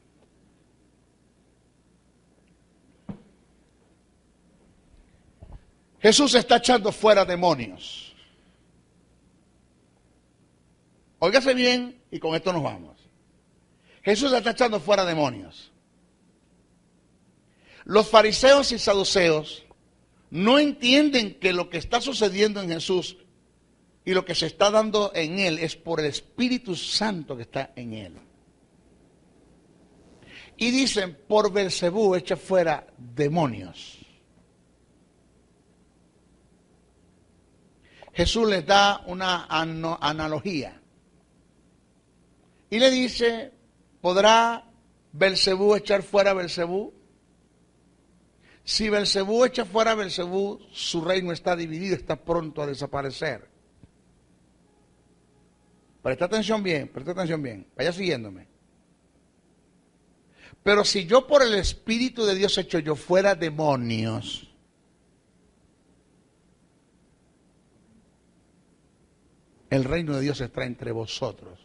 Jesús está echando fuera demonios. Óigase bien y con esto nos vamos. Jesús está echando fuera demonios. Los fariseos y saduceos no entienden que lo que está sucediendo en Jesús y lo que se está dando en Él es por el Espíritu Santo que está en Él. Y dicen, por Belcebú echa fuera demonios. Jesús les da una analogía. Y le dice, ¿podrá Belcebú echar fuera a Belcebú? Si Belcebú echa fuera a Belcebú, su reino está dividido, está pronto a desaparecer. Presta atención bien, vaya siguiéndome. Pero si yo por el Espíritu de Dios echo yo fuera demonios, el reino de Dios está entre vosotros.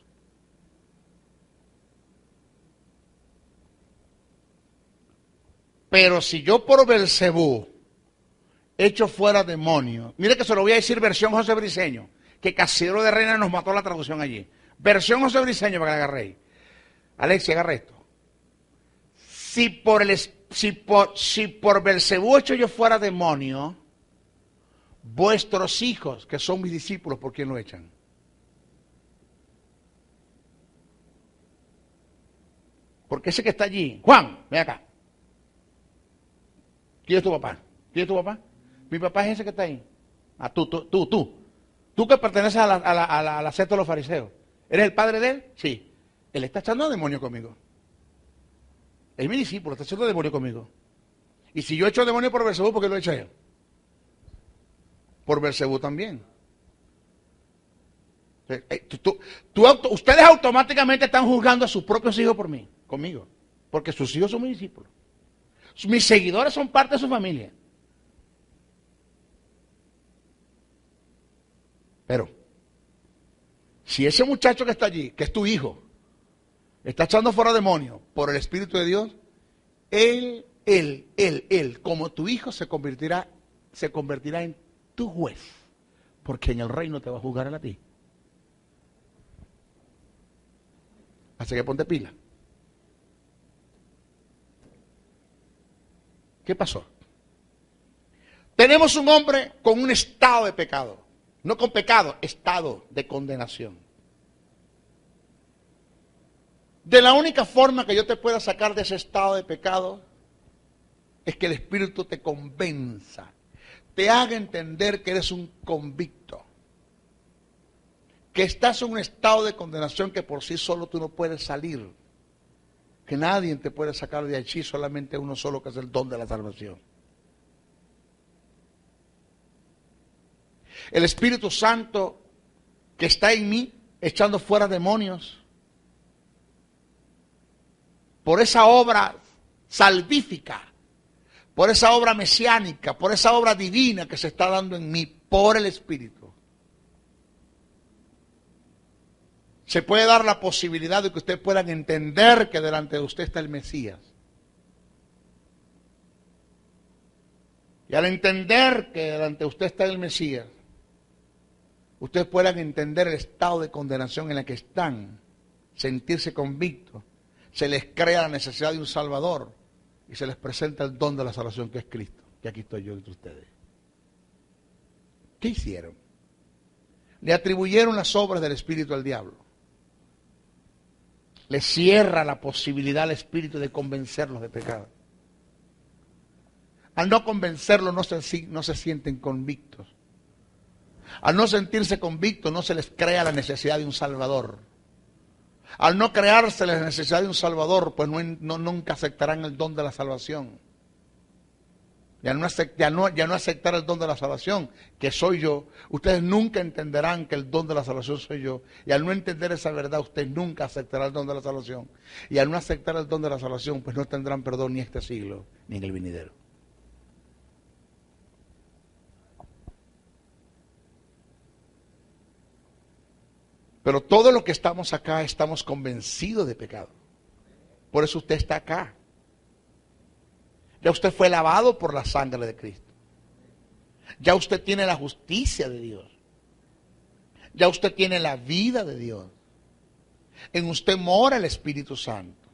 Pero si yo por Belcebú echo fuera demonios, mire que se lo voy a decir versión José Briceño, que Casillero de Reina nos mató la traducción allí. Versión José Briceño para que la agarréis. Alexia, agarre esto. Si por Belcebú echo yo fuera demonio, vuestros hijos, que son mis discípulos, ¿por quién lo echan? Porque ese que está allí, Juan, ven acá. ¿Quién es tu papá? ¿Quién es tu papá? Mi papá es ese que está ahí. Ah, tú. Tú que perteneces a la secta de los fariseos. ¿Eres el padre de él? Sí. Él está echando demonio conmigo. Es mi discípulo, está echando demonio conmigo. Y si yo echo demonio por Belcebú, ¿por qué lo echa él? Por Belcebú también. Ustedes automáticamente están juzgando a sus propios hijos por mí, conmigo. Porque sus hijos son mis discípulos. Mis seguidores son parte de su familia. Pero, si ese muchacho que está allí, que es tu hijo, está echando fuera demonios por el Espíritu de Dios, él, como tu hijo, se convertirá en tu juez, porque en el reino te va a juzgar a ti. Así que ponte pila. ¿Qué pasó? Tenemos un hombre con un estado de pecado. No con pecado, estado de condenación. De la única forma que yo te pueda sacar de ese estado de pecado es que el Espíritu te convenza, te haga entender que eres un convicto, que estás en un estado de condenación que por sí solo tú no puedes salir, que nadie te puede sacar de allí, solamente uno solo, que es el don de la salvación. El Espíritu Santo que está en mí, echando fuera demonios, por esa obra salvífica, por esa obra mesiánica, por esa obra divina que se está dando en mí, por el Espíritu. Se puede dar la posibilidad de que ustedes puedan entender que delante de usted está el Mesías. Y al entender que delante de usted está el Mesías, ustedes puedan entender el estado de condenación en el que están, sentirse convictos, se les crea la necesidad de un Salvador y se les presenta el don de la salvación que es Cristo, que aquí estoy yo entre ustedes. ¿Qué hicieron? Le atribuyeron las obras del Espíritu al diablo. Le cierra la posibilidad al Espíritu de convencerlos de pecado. Al no convencerlos no se sienten convictos. Al no sentirse convictos no se les crea la necesidad de un Salvador. Al no crearse la necesidad de un Salvador, pues nunca aceptarán el don de la salvación. Ya no aceptar el don de la salvación, que soy yo, ustedes nunca entenderán que el don de la salvación soy yo. Y al no entender esa verdad, ustedes nunca aceptarán el don de la salvación. Y al no aceptar el don de la salvación, pues no tendrán perdón ni este siglo, ni en el venidero. Pero todos los que estamos acá estamos convencidos de pecado. Por eso usted está acá. Ya usted fue lavado por la sangre de Cristo. Ya usted tiene la justicia de Dios. Ya usted tiene la vida de Dios. En usted mora el Espíritu Santo.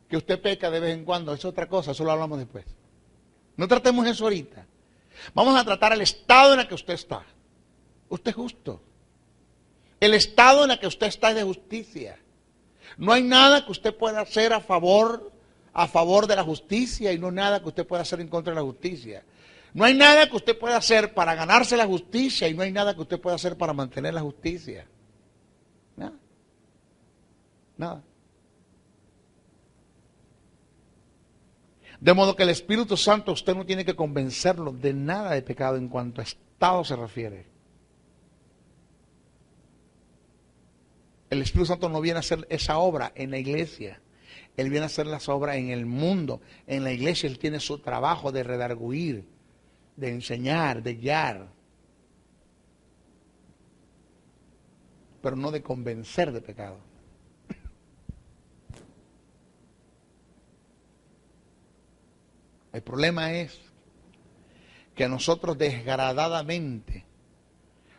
Que usted peca de vez en cuando, es otra cosa, eso lo hablamos después. No tratemos eso ahorita. Vamos a tratar el estado en el que usted está. Usted es justo. El estado en el que usted está es de justicia. No hay nada que usted pueda hacer a favor de la justicia y no hay nada que usted pueda hacer en contra de la justicia. No hay nada que usted pueda hacer para ganarse la justicia y no hay nada que usted pueda hacer para mantener la justicia. Nada. Nada. De modo que el Espíritu Santo usted no tiene que convencerlo de nada de pecado en cuanto a estado se refiere. El Espíritu Santo no viene a hacer esa obra en la iglesia. Él viene a hacer las obras en el mundo. En la iglesia Él tiene su trabajo de redarguir, de enseñar, de guiar. Pero no de convencer de pecado. El problema es que nosotros desgradadamente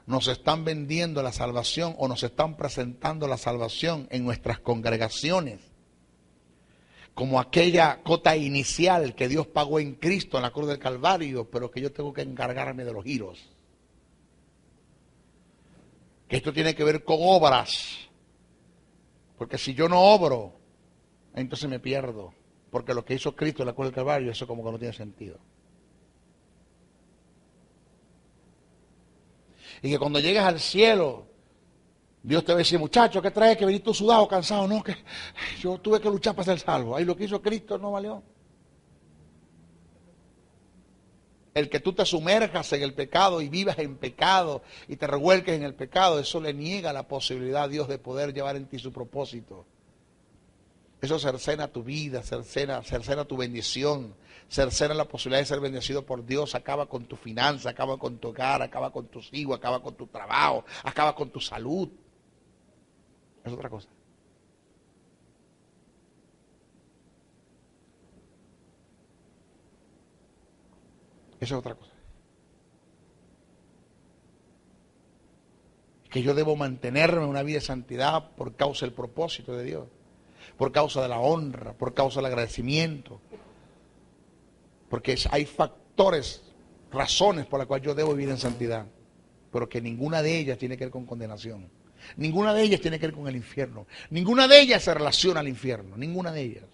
nos están vendiendo la salvación o nos están presentando la salvación en nuestras congregaciones como aquella cota inicial que Dios pagó en Cristo en la cruz del Calvario, pero que yo tengo que encargarme de los giros. Que esto tiene que ver con obras, porque si yo no obro, entonces me pierdo, porque lo que hizo Cristo en la cruz del Calvario, eso como que no tiene sentido. Y que cuando llegues al cielo, Dios te va a decir, muchacho, ¿qué traes? Que venís tú sudado, cansado. No, que yo tuve que luchar para ser salvo. Ahí lo que hizo Cristo no valió. El que tú te sumerjas en el pecado y vivas en pecado y te revuelques en el pecado, eso le niega la posibilidad a Dios de poder llevar en ti su propósito. Eso cercena tu vida, cercena tu bendición, cercena la posibilidad de ser bendecido por Dios, acaba con tu finanza, acaba con tu hogar, acaba con tus hijos, acaba con tu trabajo, acaba con tu salud. Es otra cosa. Eso es otra cosa. Que yo debo mantenerme en una vida de santidad por causa del propósito de Dios. Por causa de la honra, por causa del agradecimiento. Porque hay factores, razones por las cuales yo debo vivir en santidad. Pero que ninguna de ellas tiene que ver con condenación. Ninguna de ellas tiene que ver con el infierno. Ninguna de ellas se relaciona al infierno. Ninguna de ellas.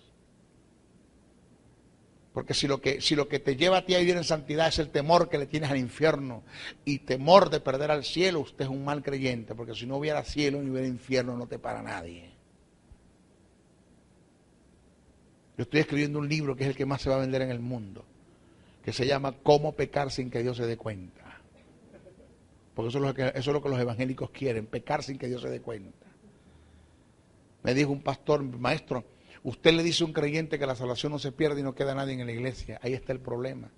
Porque si lo que te lleva a ti a vivir en santidad es el temor que le tienes al infierno y temor de perder al cielo, usted es un mal creyente. Porque si no hubiera cielo ni hubiera infierno, no te para nadie. Yo estoy escribiendo un libro que es el que más se va a vender en el mundo, que se llama Cómo pecar sin que Dios se dé cuenta. Porque eso es lo que los evangélicos quieren, pecar sin que Dios se dé cuenta. Me dijo un pastor, maestro, usted le dice a un creyente que la salvación no se pierde y no queda nadie en la iglesia. Ahí está el problema.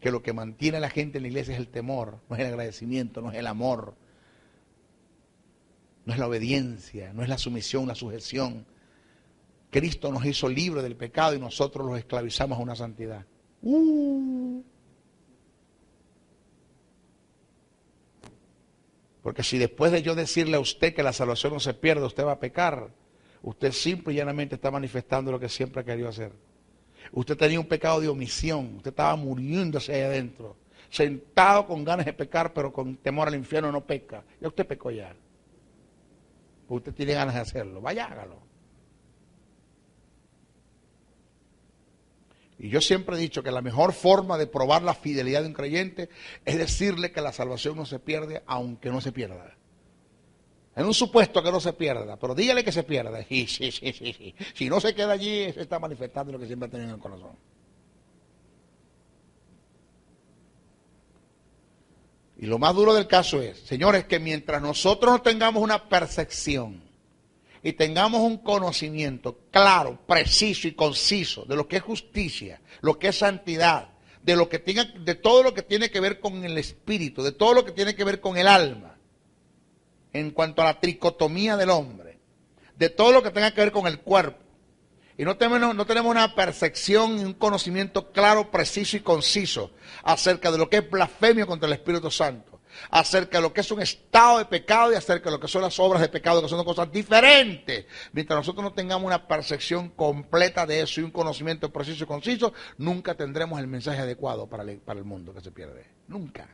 Que lo que mantiene a la gente en la iglesia es el temor, no es el agradecimiento, no es el amor, no es la obediencia, no es la sumisión, la sujeción. Cristo nos hizo libres del pecado y nosotros los esclavizamos a una santidad. Porque si después de yo decirle a usted que la salvación no se pierde, usted va a pecar, usted simple y llanamente está manifestando lo que siempre ha querido hacer. Usted tenía un pecado de omisión, usted estaba muriéndose ahí adentro, sentado con ganas de pecar, pero con temor al infierno no peca. Ya usted pecó ya. Usted tiene ganas de hacerlo, vaya, hágalo. Y yo siempre he dicho que la mejor forma de probar la fidelidad de un creyente es decirle que la salvación no se pierde, aunque no se pierda. En un supuesto que no se pierda, pero dígale que se pierda. Sí. Si no se queda allí, se está manifestando lo que siempre ha tenido en el corazón. Y lo más duro del caso es, señores, que mientras nosotros no tengamos una percepción y tengamos un conocimiento claro, preciso y conciso de lo que es justicia, lo que es santidad, de todo lo que tiene que ver con el espíritu, de todo lo que tiene que ver con el alma, en cuanto a la tricotomía del hombre, de todo lo que tenga que ver con el cuerpo, y no tenemos una percepción y un conocimiento claro, preciso y conciso acerca de lo que es blasfemia contra el Espíritu Santo, acerca de lo que es un estado de pecado y acerca de lo que son las obras de pecado, que son dos cosas diferentes. Mientras nosotros no tengamos una percepción completa de eso y un conocimiento preciso y conciso, nunca tendremos el mensaje adecuado para el mundo que se pierde. Nunca.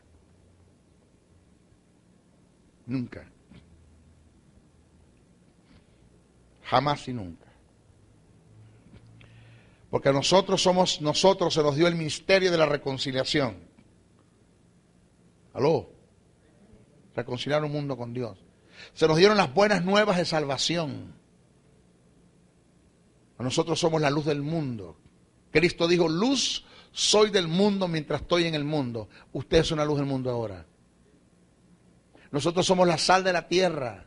Nunca. Jamás y nunca. Porque a nosotros se nos dio el ministerio de la reconciliación. ¿Aló? Reconciliar un mundo con Dios. Se nos dieron las buenas nuevas de salvación. Nosotros somos la luz del mundo. Cristo dijo, luz soy del mundo mientras estoy en el mundo. Ustedes son la luz del mundo ahora. Nosotros somos la sal de la tierra.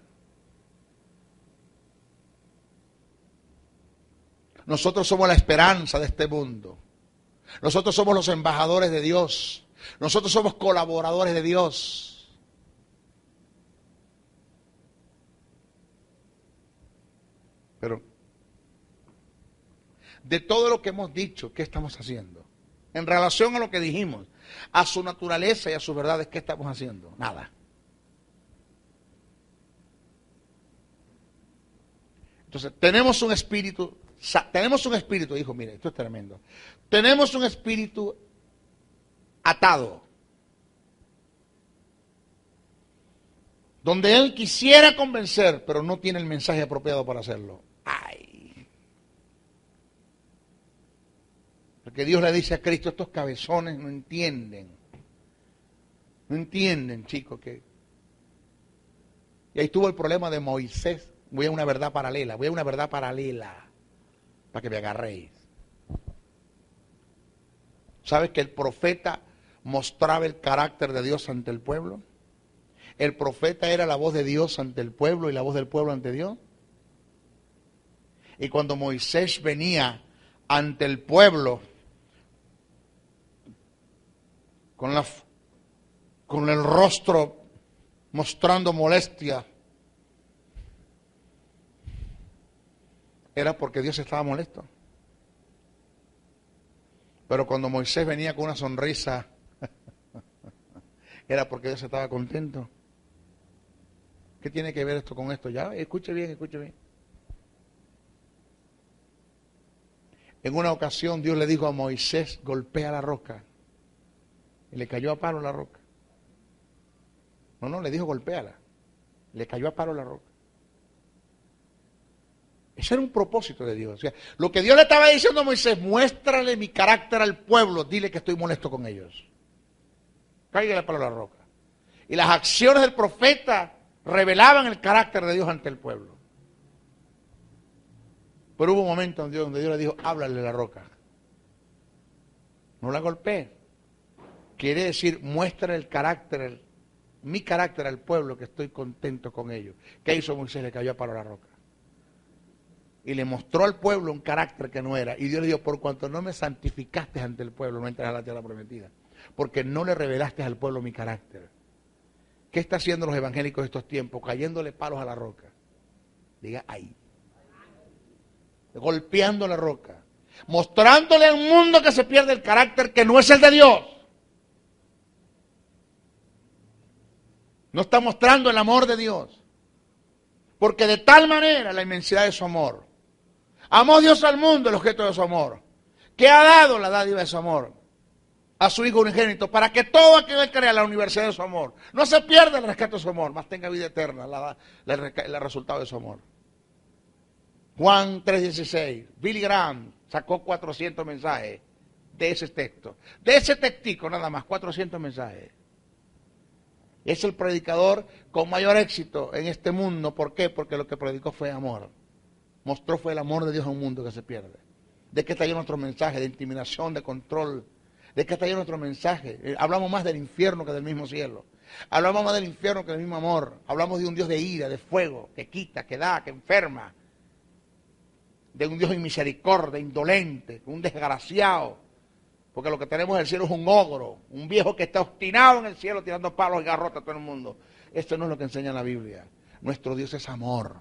Nosotros somos la esperanza de este mundo. Nosotros somos los embajadores de Dios. Nosotros somos colaboradores de Dios. Pero, de todo lo que hemos dicho, ¿qué estamos haciendo? En relación a lo que dijimos, a su naturaleza y a sus verdades, ¿qué estamos haciendo? Nada. Entonces, tenemos un espíritu, hijo, mire, esto es tremendo. Tenemos un espíritu atado, donde él quisiera convencer, pero no tiene el mensaje apropiado para hacerlo. ¡Ay! Porque Dios le dice a Cristo, estos cabezones no entienden. No entienden, chicos, que... Y ahí estuvo el problema de Moisés. Voy a una verdad paralela, para que me agarréis. ¿Sabes que el profeta mostraba el carácter de Dios ante el pueblo? El profeta era la voz de Dios ante el pueblo y la voz del pueblo ante Dios. Y cuando Moisés venía ante el pueblo con el rostro mostrando molestia, era porque Dios estaba molesto. Pero cuando Moisés venía con una sonrisa, era porque Dios estaba contento. ¿Qué tiene que ver esto con esto? Ya, escuche bien, escuche bien. En una ocasión Dios le dijo a Moisés, golpea la roca. Y le cayó a palo la roca. No, le dijo golpéala. Le cayó a palo la roca. Ese era un propósito de Dios. O sea, lo que Dios le estaba diciendo a Moisés, muéstrale mi carácter al pueblo, dile que estoy molesto con ellos. Cáigale a palo la roca. Y las acciones del profeta revelaban el carácter de Dios ante el pueblo. Pero hubo un momento donde Dios le dijo, háblale a la roca. No la golpees. Quiere decir, muestra el carácter, mi carácter al pueblo, que estoy contento con ellos. ¿Qué hizo Moisés? Le cayó a palo a la roca. Y le mostró al pueblo un carácter que no era. Y Dios le dijo, por cuanto no me santificaste ante el pueblo, no entras a la tierra prometida. Porque no le revelaste al pueblo mi carácter. ¿Qué está haciendo los evangélicos de estos tiempos? Cayéndole palos a la roca. Diga, ahí. Golpeando la roca. Mostrándole al mundo que se pierde el carácter que no es el de Dios. No está mostrando el amor de Dios. Porque de tal manera la inmensidad de su amor. Amó Dios al mundo, el objeto de su amor. Que ha dado la dádiva de su amor a su Hijo unigénito, para que todo aquel que crea la universidad de su amor no se pierda el rescate de su amor, mas tenga vida eterna, el resultado de su amor. Juan 3:16, Billy Graham sacó 400 mensajes de ese texto, de ese textico nada más, 400 mensajes. Es el predicador con mayor éxito en este mundo. ¿Por qué? Porque lo que predicó fue amor. Mostró fue el amor de Dios a un mundo que se pierde. ¿De qué está lleno nuestro mensaje? De intimidación, de control. ¿De qué está lleno nuestro mensaje? Hablamos más del infierno que del mismo cielo. Hablamos más del infierno que del mismo amor. Hablamos de un Dios de ira, de fuego, que quita, que da, que enferma. De un Dios inmisericordia, indolente, un desgraciado. Porque lo que tenemos en el cielo es un ogro, un viejo que está obstinado en el cielo tirando palos y garrotas a todo el mundo. Esto no es lo que enseña la Biblia. Nuestro Dios es amor.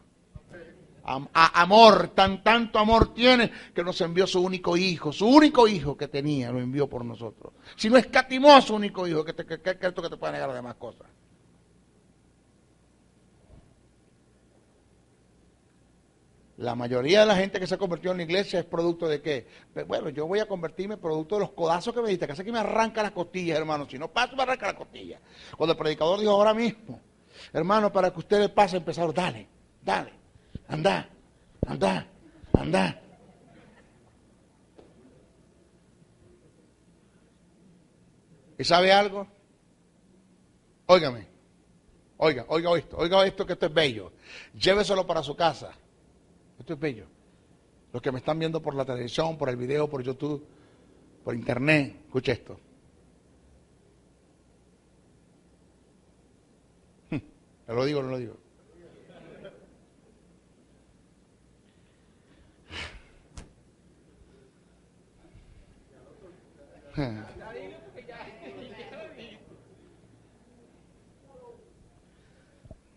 Amor, tanto amor tiene que nos envió su único hijo que tenía, lo envió por nosotros. Si no escatimó a su único hijo, que esto que te puede negar las demás cosas. La mayoría de la gente que se convirtió en la iglesia es producto de qué. Bueno, yo voy a convertirme producto de los codazos que me diste, que hace que me arranca las costillas, hermano. Si no paso, me arranca las costillas. Cuando el predicador dijo ahora mismo, hermano, para que usted le pase, empezar, dale, anda. ¿Y sabe algo? Óigame, oiga esto que esto es bello. Lléveselo para su casa. Esto es bello. Los que me están viendo por la televisión, por el video, por YouTube, por internet, escuche esto. ¿Me lo digo o no lo digo?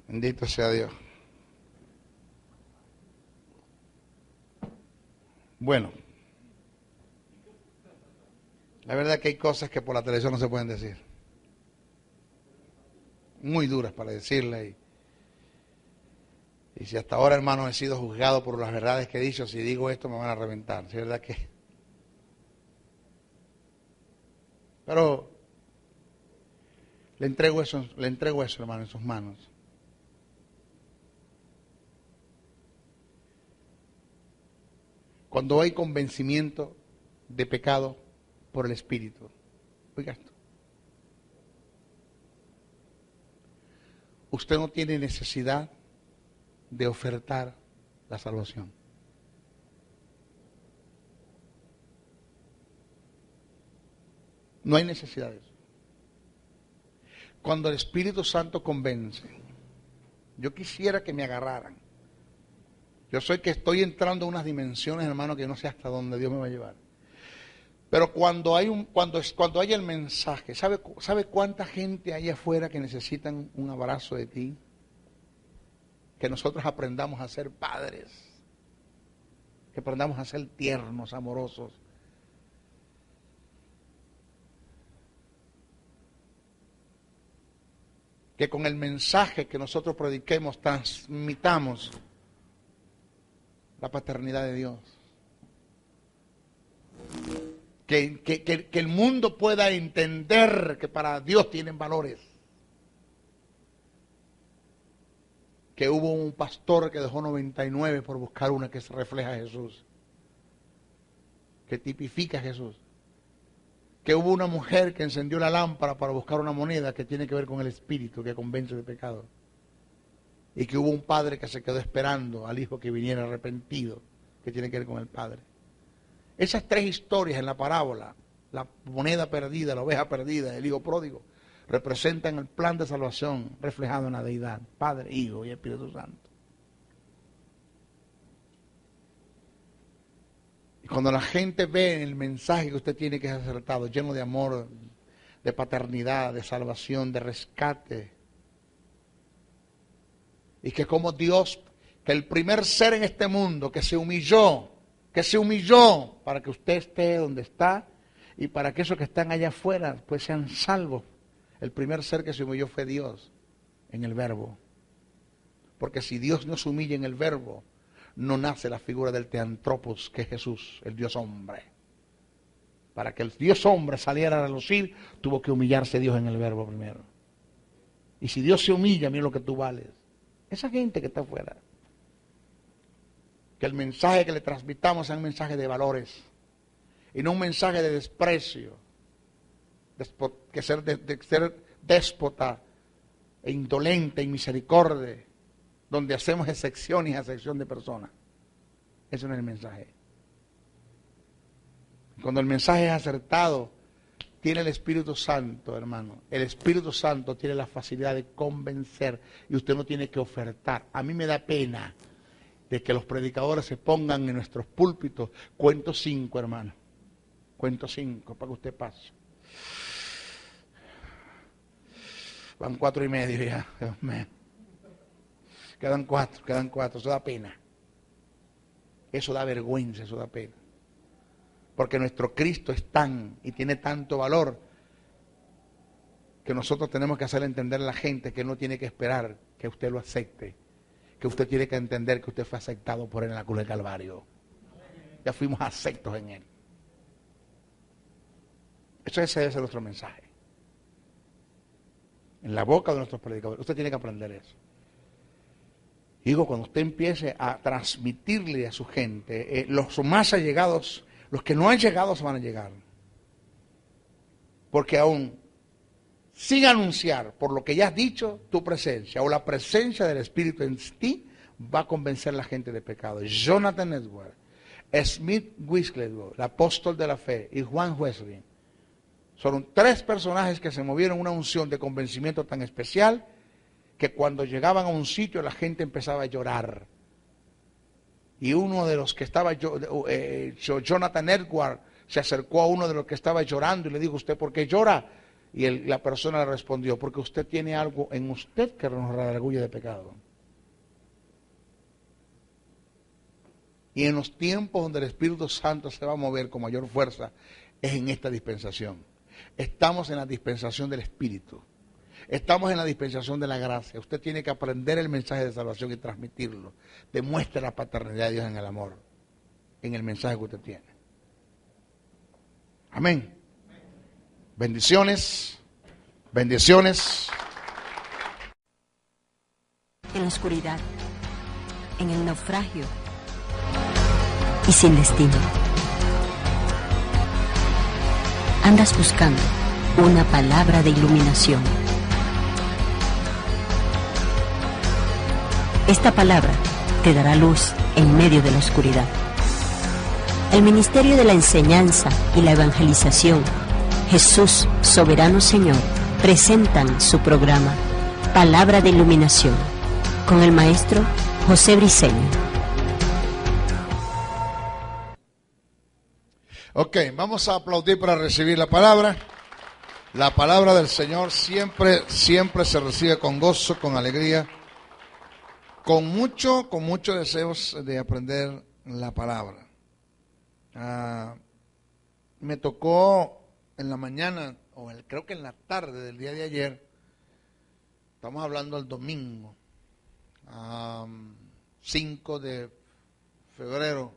Bendito sea Dios. Bueno, la verdad que hay cosas que por la televisión no se pueden decir. Muy duras para decirle. Y si hasta ahora, hermano, he sido juzgado por las verdades que he dicho, si digo esto me van a reventar. ¿Sí, verdad que? Pero le entrego eso, hermano, en sus manos. Cuando hay convencimiento de pecado por el Espíritu. Oiga esto. Usted no tiene necesidad de ofertar la salvación. No hay necesidad de eso. Cuando el Espíritu Santo convence, yo quisiera que me agarraran. Yo soy que estoy entrando a unas dimensiones, hermano, que no sé hasta dónde Dios me va a llevar. Pero cuando hay el mensaje, ¿sabe cuánta gente hay afuera que necesitan un abrazo de ti? Que nosotros aprendamos a ser padres, que aprendamos a ser tiernos, amorosos. Que con el mensaje que nosotros prediquemos transmitamos la paternidad de Dios. Que el mundo pueda entender que para Dios tienen valores. Que hubo un pastor que dejó 99 por buscar una que se refleja a Jesús, que tipifica a Jesús. Que hubo una mujer que encendió la lámpara para buscar una moneda que tiene que ver con el Espíritu que convence de pecado. Y que hubo un padre que se quedó esperando al hijo que viniera arrepentido, que tiene que ver con el Padre. Esas tres historias en la parábola, la moneda perdida, la oveja perdida, el hijo pródigo, representan el plan de salvación reflejado en la deidad, Padre, Hijo y Espíritu Santo. Y cuando la gente ve el mensaje que usted tiene, que es acertado, lleno de amor, de paternidad, de salvación, de rescate, y que como Dios, que el primer ser en este mundo que se humilló para que usted esté donde está y para que esos que están allá afuera pues sean salvos. El primer ser que se humilló fue Dios en el verbo. Porque si Dios no se humilla en el verbo, no nace la figura del teantropos, que es Jesús, el Dios hombre. Para que el Dios hombre saliera a relucir, tuvo que humillarse Dios en el verbo primero. Y si Dios se humilla, mira lo que tú vales. Esa gente que está afuera, que el mensaje que le transmitamos sea un mensaje de valores y no un mensaje de desprecio, que ser déspota e indolente y misericordia, donde hacemos excepción y acepción de personas. Eso no es el mensaje. Cuando el mensaje es acertado, tiene el Espíritu Santo, hermano. El Espíritu Santo tiene la facilidad de convencer y usted no tiene que ofertar. A mí me da pena de que los predicadores se pongan en nuestros púlpitos. Cuento 5, hermano. Cuento 5 para que usted pase. Van 4:30 ya. Dios mío. Quedan 4. Eso da pena. Eso da vergüenza, eso da pena. Porque nuestro Cristo es tan y tiene tanto valor que nosotros tenemos que hacerle entender a la gente que no tiene que esperar que usted lo acepte, que usted tiene que entender que usted fue aceptado por Él en la cruz del Calvario. Ya fuimos aceptos en Él. Ese debe ser nuestro mensaje. En la boca de nuestros predicadores. Usted tiene que aprender eso. Digo, cuando usted empiece a transmitirle a su gente, los más allegados, los que no han llegado se van a llegar. Porque aún sin anunciar por lo que ya has dicho, tu presencia o la presencia del Espíritu en ti va a convencer a la gente de pecado. Jonathan Edwards, Smith Wigglesworth, el apóstol de la fe, y Juan Wesley son 3 personajes que se movieron una unción de convencimiento tan especial que cuando llegaban a un sitio la gente empezaba a llorar. Y uno de los que estaba, Jonathan Edwards, se acercó a uno de los que estaba llorando y le dijo, ¿usted por qué llora? Y la persona le respondió, porque usted tiene algo en usted que nos redarguye de pecado. Y en los tiempos donde el Espíritu Santo se va a mover con mayor fuerza, es en esta dispensación. Estamos en la dispensación del Espíritu. Estamos en la dispensación de la gracia. Usted tiene que aprender el mensaje de salvación y transmitirlo. Demuestre la paternidad de Dios en el amor, en el mensaje que usted tiene. Amén. Bendiciones. Bendiciones. En la oscuridad, en el naufragio y sin destino. Andas buscando una palabra de iluminación. Esta palabra te dará luz en medio de la oscuridad. El Ministerio de la Enseñanza y la Evangelización, Jesús, Soberano Señor, presentan su programa Palabra de Iluminación con el maestro José Briceño. Ok, vamos a aplaudir para recibir la palabra. La palabra del Señor siempre se recibe con gozo, con alegría, con mucho deseos de aprender la palabra. Me tocó en la mañana, o creo que en la tarde del día de ayer, estamos hablando del domingo, 5 de febrero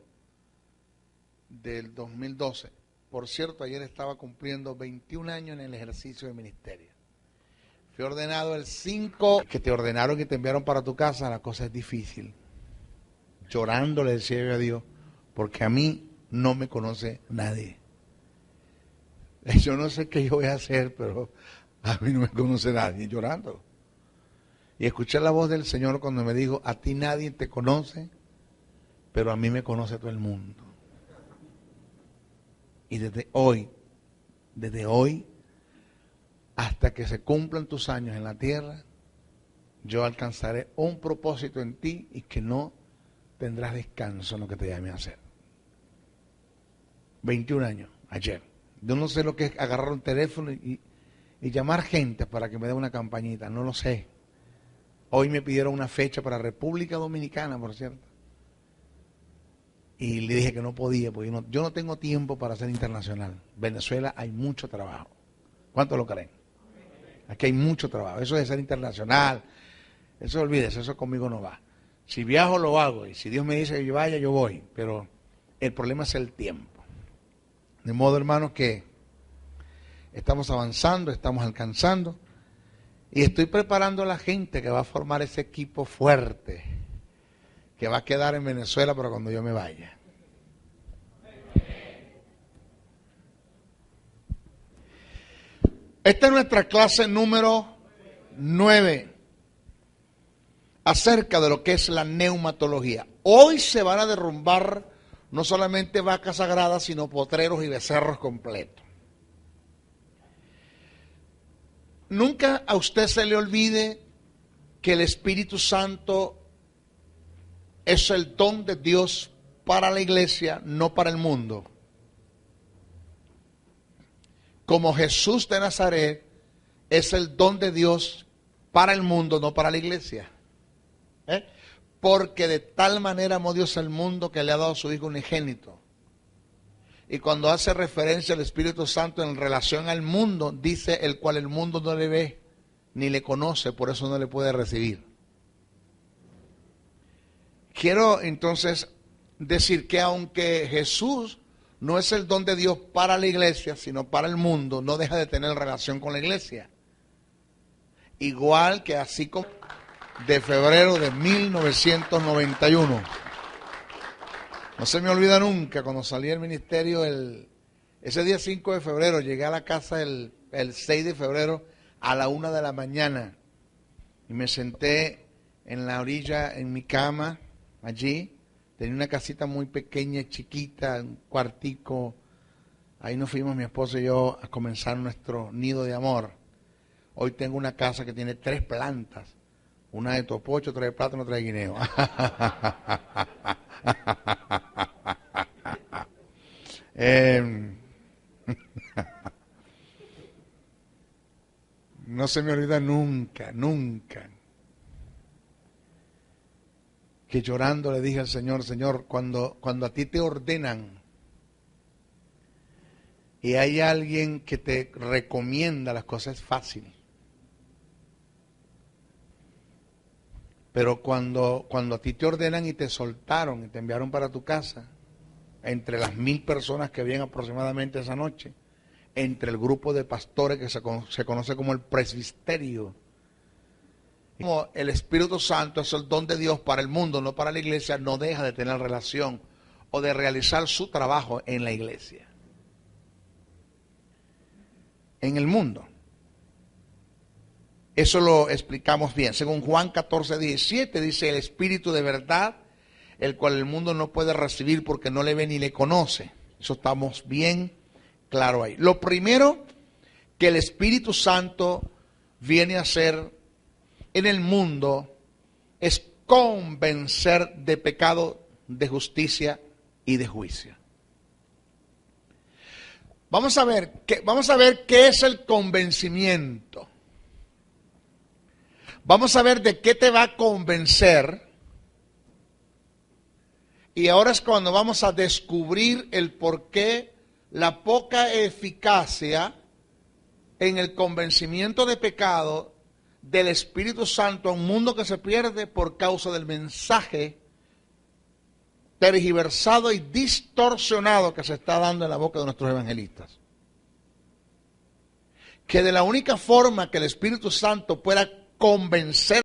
del 2012. Por cierto, ayer estaba cumpliendo 21 años en el ejercicio de ministerio. Fui ordenado el 5, que te ordenaron y te enviaron para tu casa, la cosa es difícil. Llorando le decía yo a Dios, porque a mí no me conoce nadie. Yo no sé qué yo voy a hacer, pero a mí no me conoce nadie, llorando. Y escuché la voz del Señor cuando me dijo, a ti nadie te conoce, pero a mí me conoce todo el mundo. Y desde hoy, hasta que se cumplan tus años en la tierra, yo alcanzaré un propósito en ti y que no tendrás descanso en lo que te llame a hacer. 21 años, ayer. Yo no sé lo que es agarrar un teléfono y llamar gente para que me dé una campañita, no lo sé. Hoy me pidieron una fecha para República Dominicana, por cierto. Y le dije que no podía, porque yo no tengo tiempo para ser internacional. Venezuela hay mucho trabajo. ¿Cuántos lo creen? Aquí hay mucho trabajo. Eso de ser internacional, Eso olvídese, eso conmigo no va. Si viajo lo hago y si Dios me dice que yo vaya, yo voy. Pero el problema es el tiempo. De modo, hermanos, que estamos avanzando, estamos alcanzando. Y estoy preparando a la gente que va a formar ese equipo fuerte, que va a quedar en Venezuela para cuando yo me vaya. Esta es nuestra clase número 9, acerca de lo que es la neumatología. Hoy se van a derrumbar no solamente vacas sagradas, sino potreros y becerros completos. Nunca a usted se le olvide que el Espíritu Santo es el don de Dios para la iglesia, no para el mundo. Como Jesús de Nazaret es el don de Dios para el mundo, no para la iglesia. Porque de tal manera amó Dios al mundo que le ha dado a su Hijo unigénito. Y cuando hace referencia al Espíritu Santo en relación al mundo, dice el cual el mundo no le ve ni le conoce, por eso no le puede recibir. Quiero entonces decir que aunque Jesús no es el don de Dios para la iglesia, sino para el mundo, no deja de tener relación con la iglesia. Igual que así como de febrero de 1991. No se me olvida nunca cuando salí del ministerio, ese día 5 de febrero, llegué a la casa el 6 de febrero a la 1 de la mañana y me senté en la orilla, en mi cama, allí. Tenía una casita muy pequeña, chiquita, un cuartico. Ahí nos fuimos mi esposo y yo a comenzar nuestro nido de amor. Hoy tengo una casa que tiene 3 plantas. Una de topocho, 3 de plátano, 3 de guineo. No se me olvida nunca, nunca, que llorando le dije al Señor, Señor, cuando a ti te ordenan y hay alguien que te recomienda las cosas, es fácil. Pero cuando a ti te ordenan y te soltaron y te enviaron para tu casa, entre las 1000 personas que habían aproximadamente esa noche, entre el grupo de pastores que se conoce como el presbiterio, como el Espíritu Santo es el don de Dios para el mundo, no para la iglesia, no deja de tener relación o de realizar su trabajo en la iglesia. En el mundo. Eso lo explicamos bien. Según Juan 14:17 dice, el Espíritu de verdad, el cual el mundo no puede recibir porque no le ve ni le conoce. Eso estamos bien claro ahí. Lo primero que el Espíritu Santo viene a hacer en el mundo es convencer de pecado, de justicia y de juicio. Vamos a ver qué es el convencimiento. Vamos a ver de qué te va a convencer. Y ahora es cuando vamos a descubrir el porqué, la poca eficacia en el convencimiento de pecado del Espíritu Santo a un mundo que se pierde por causa del mensaje tergiversado y distorsionado que se está dando en la boca de nuestros evangelistas. Que de la única forma que el Espíritu Santo pueda convencer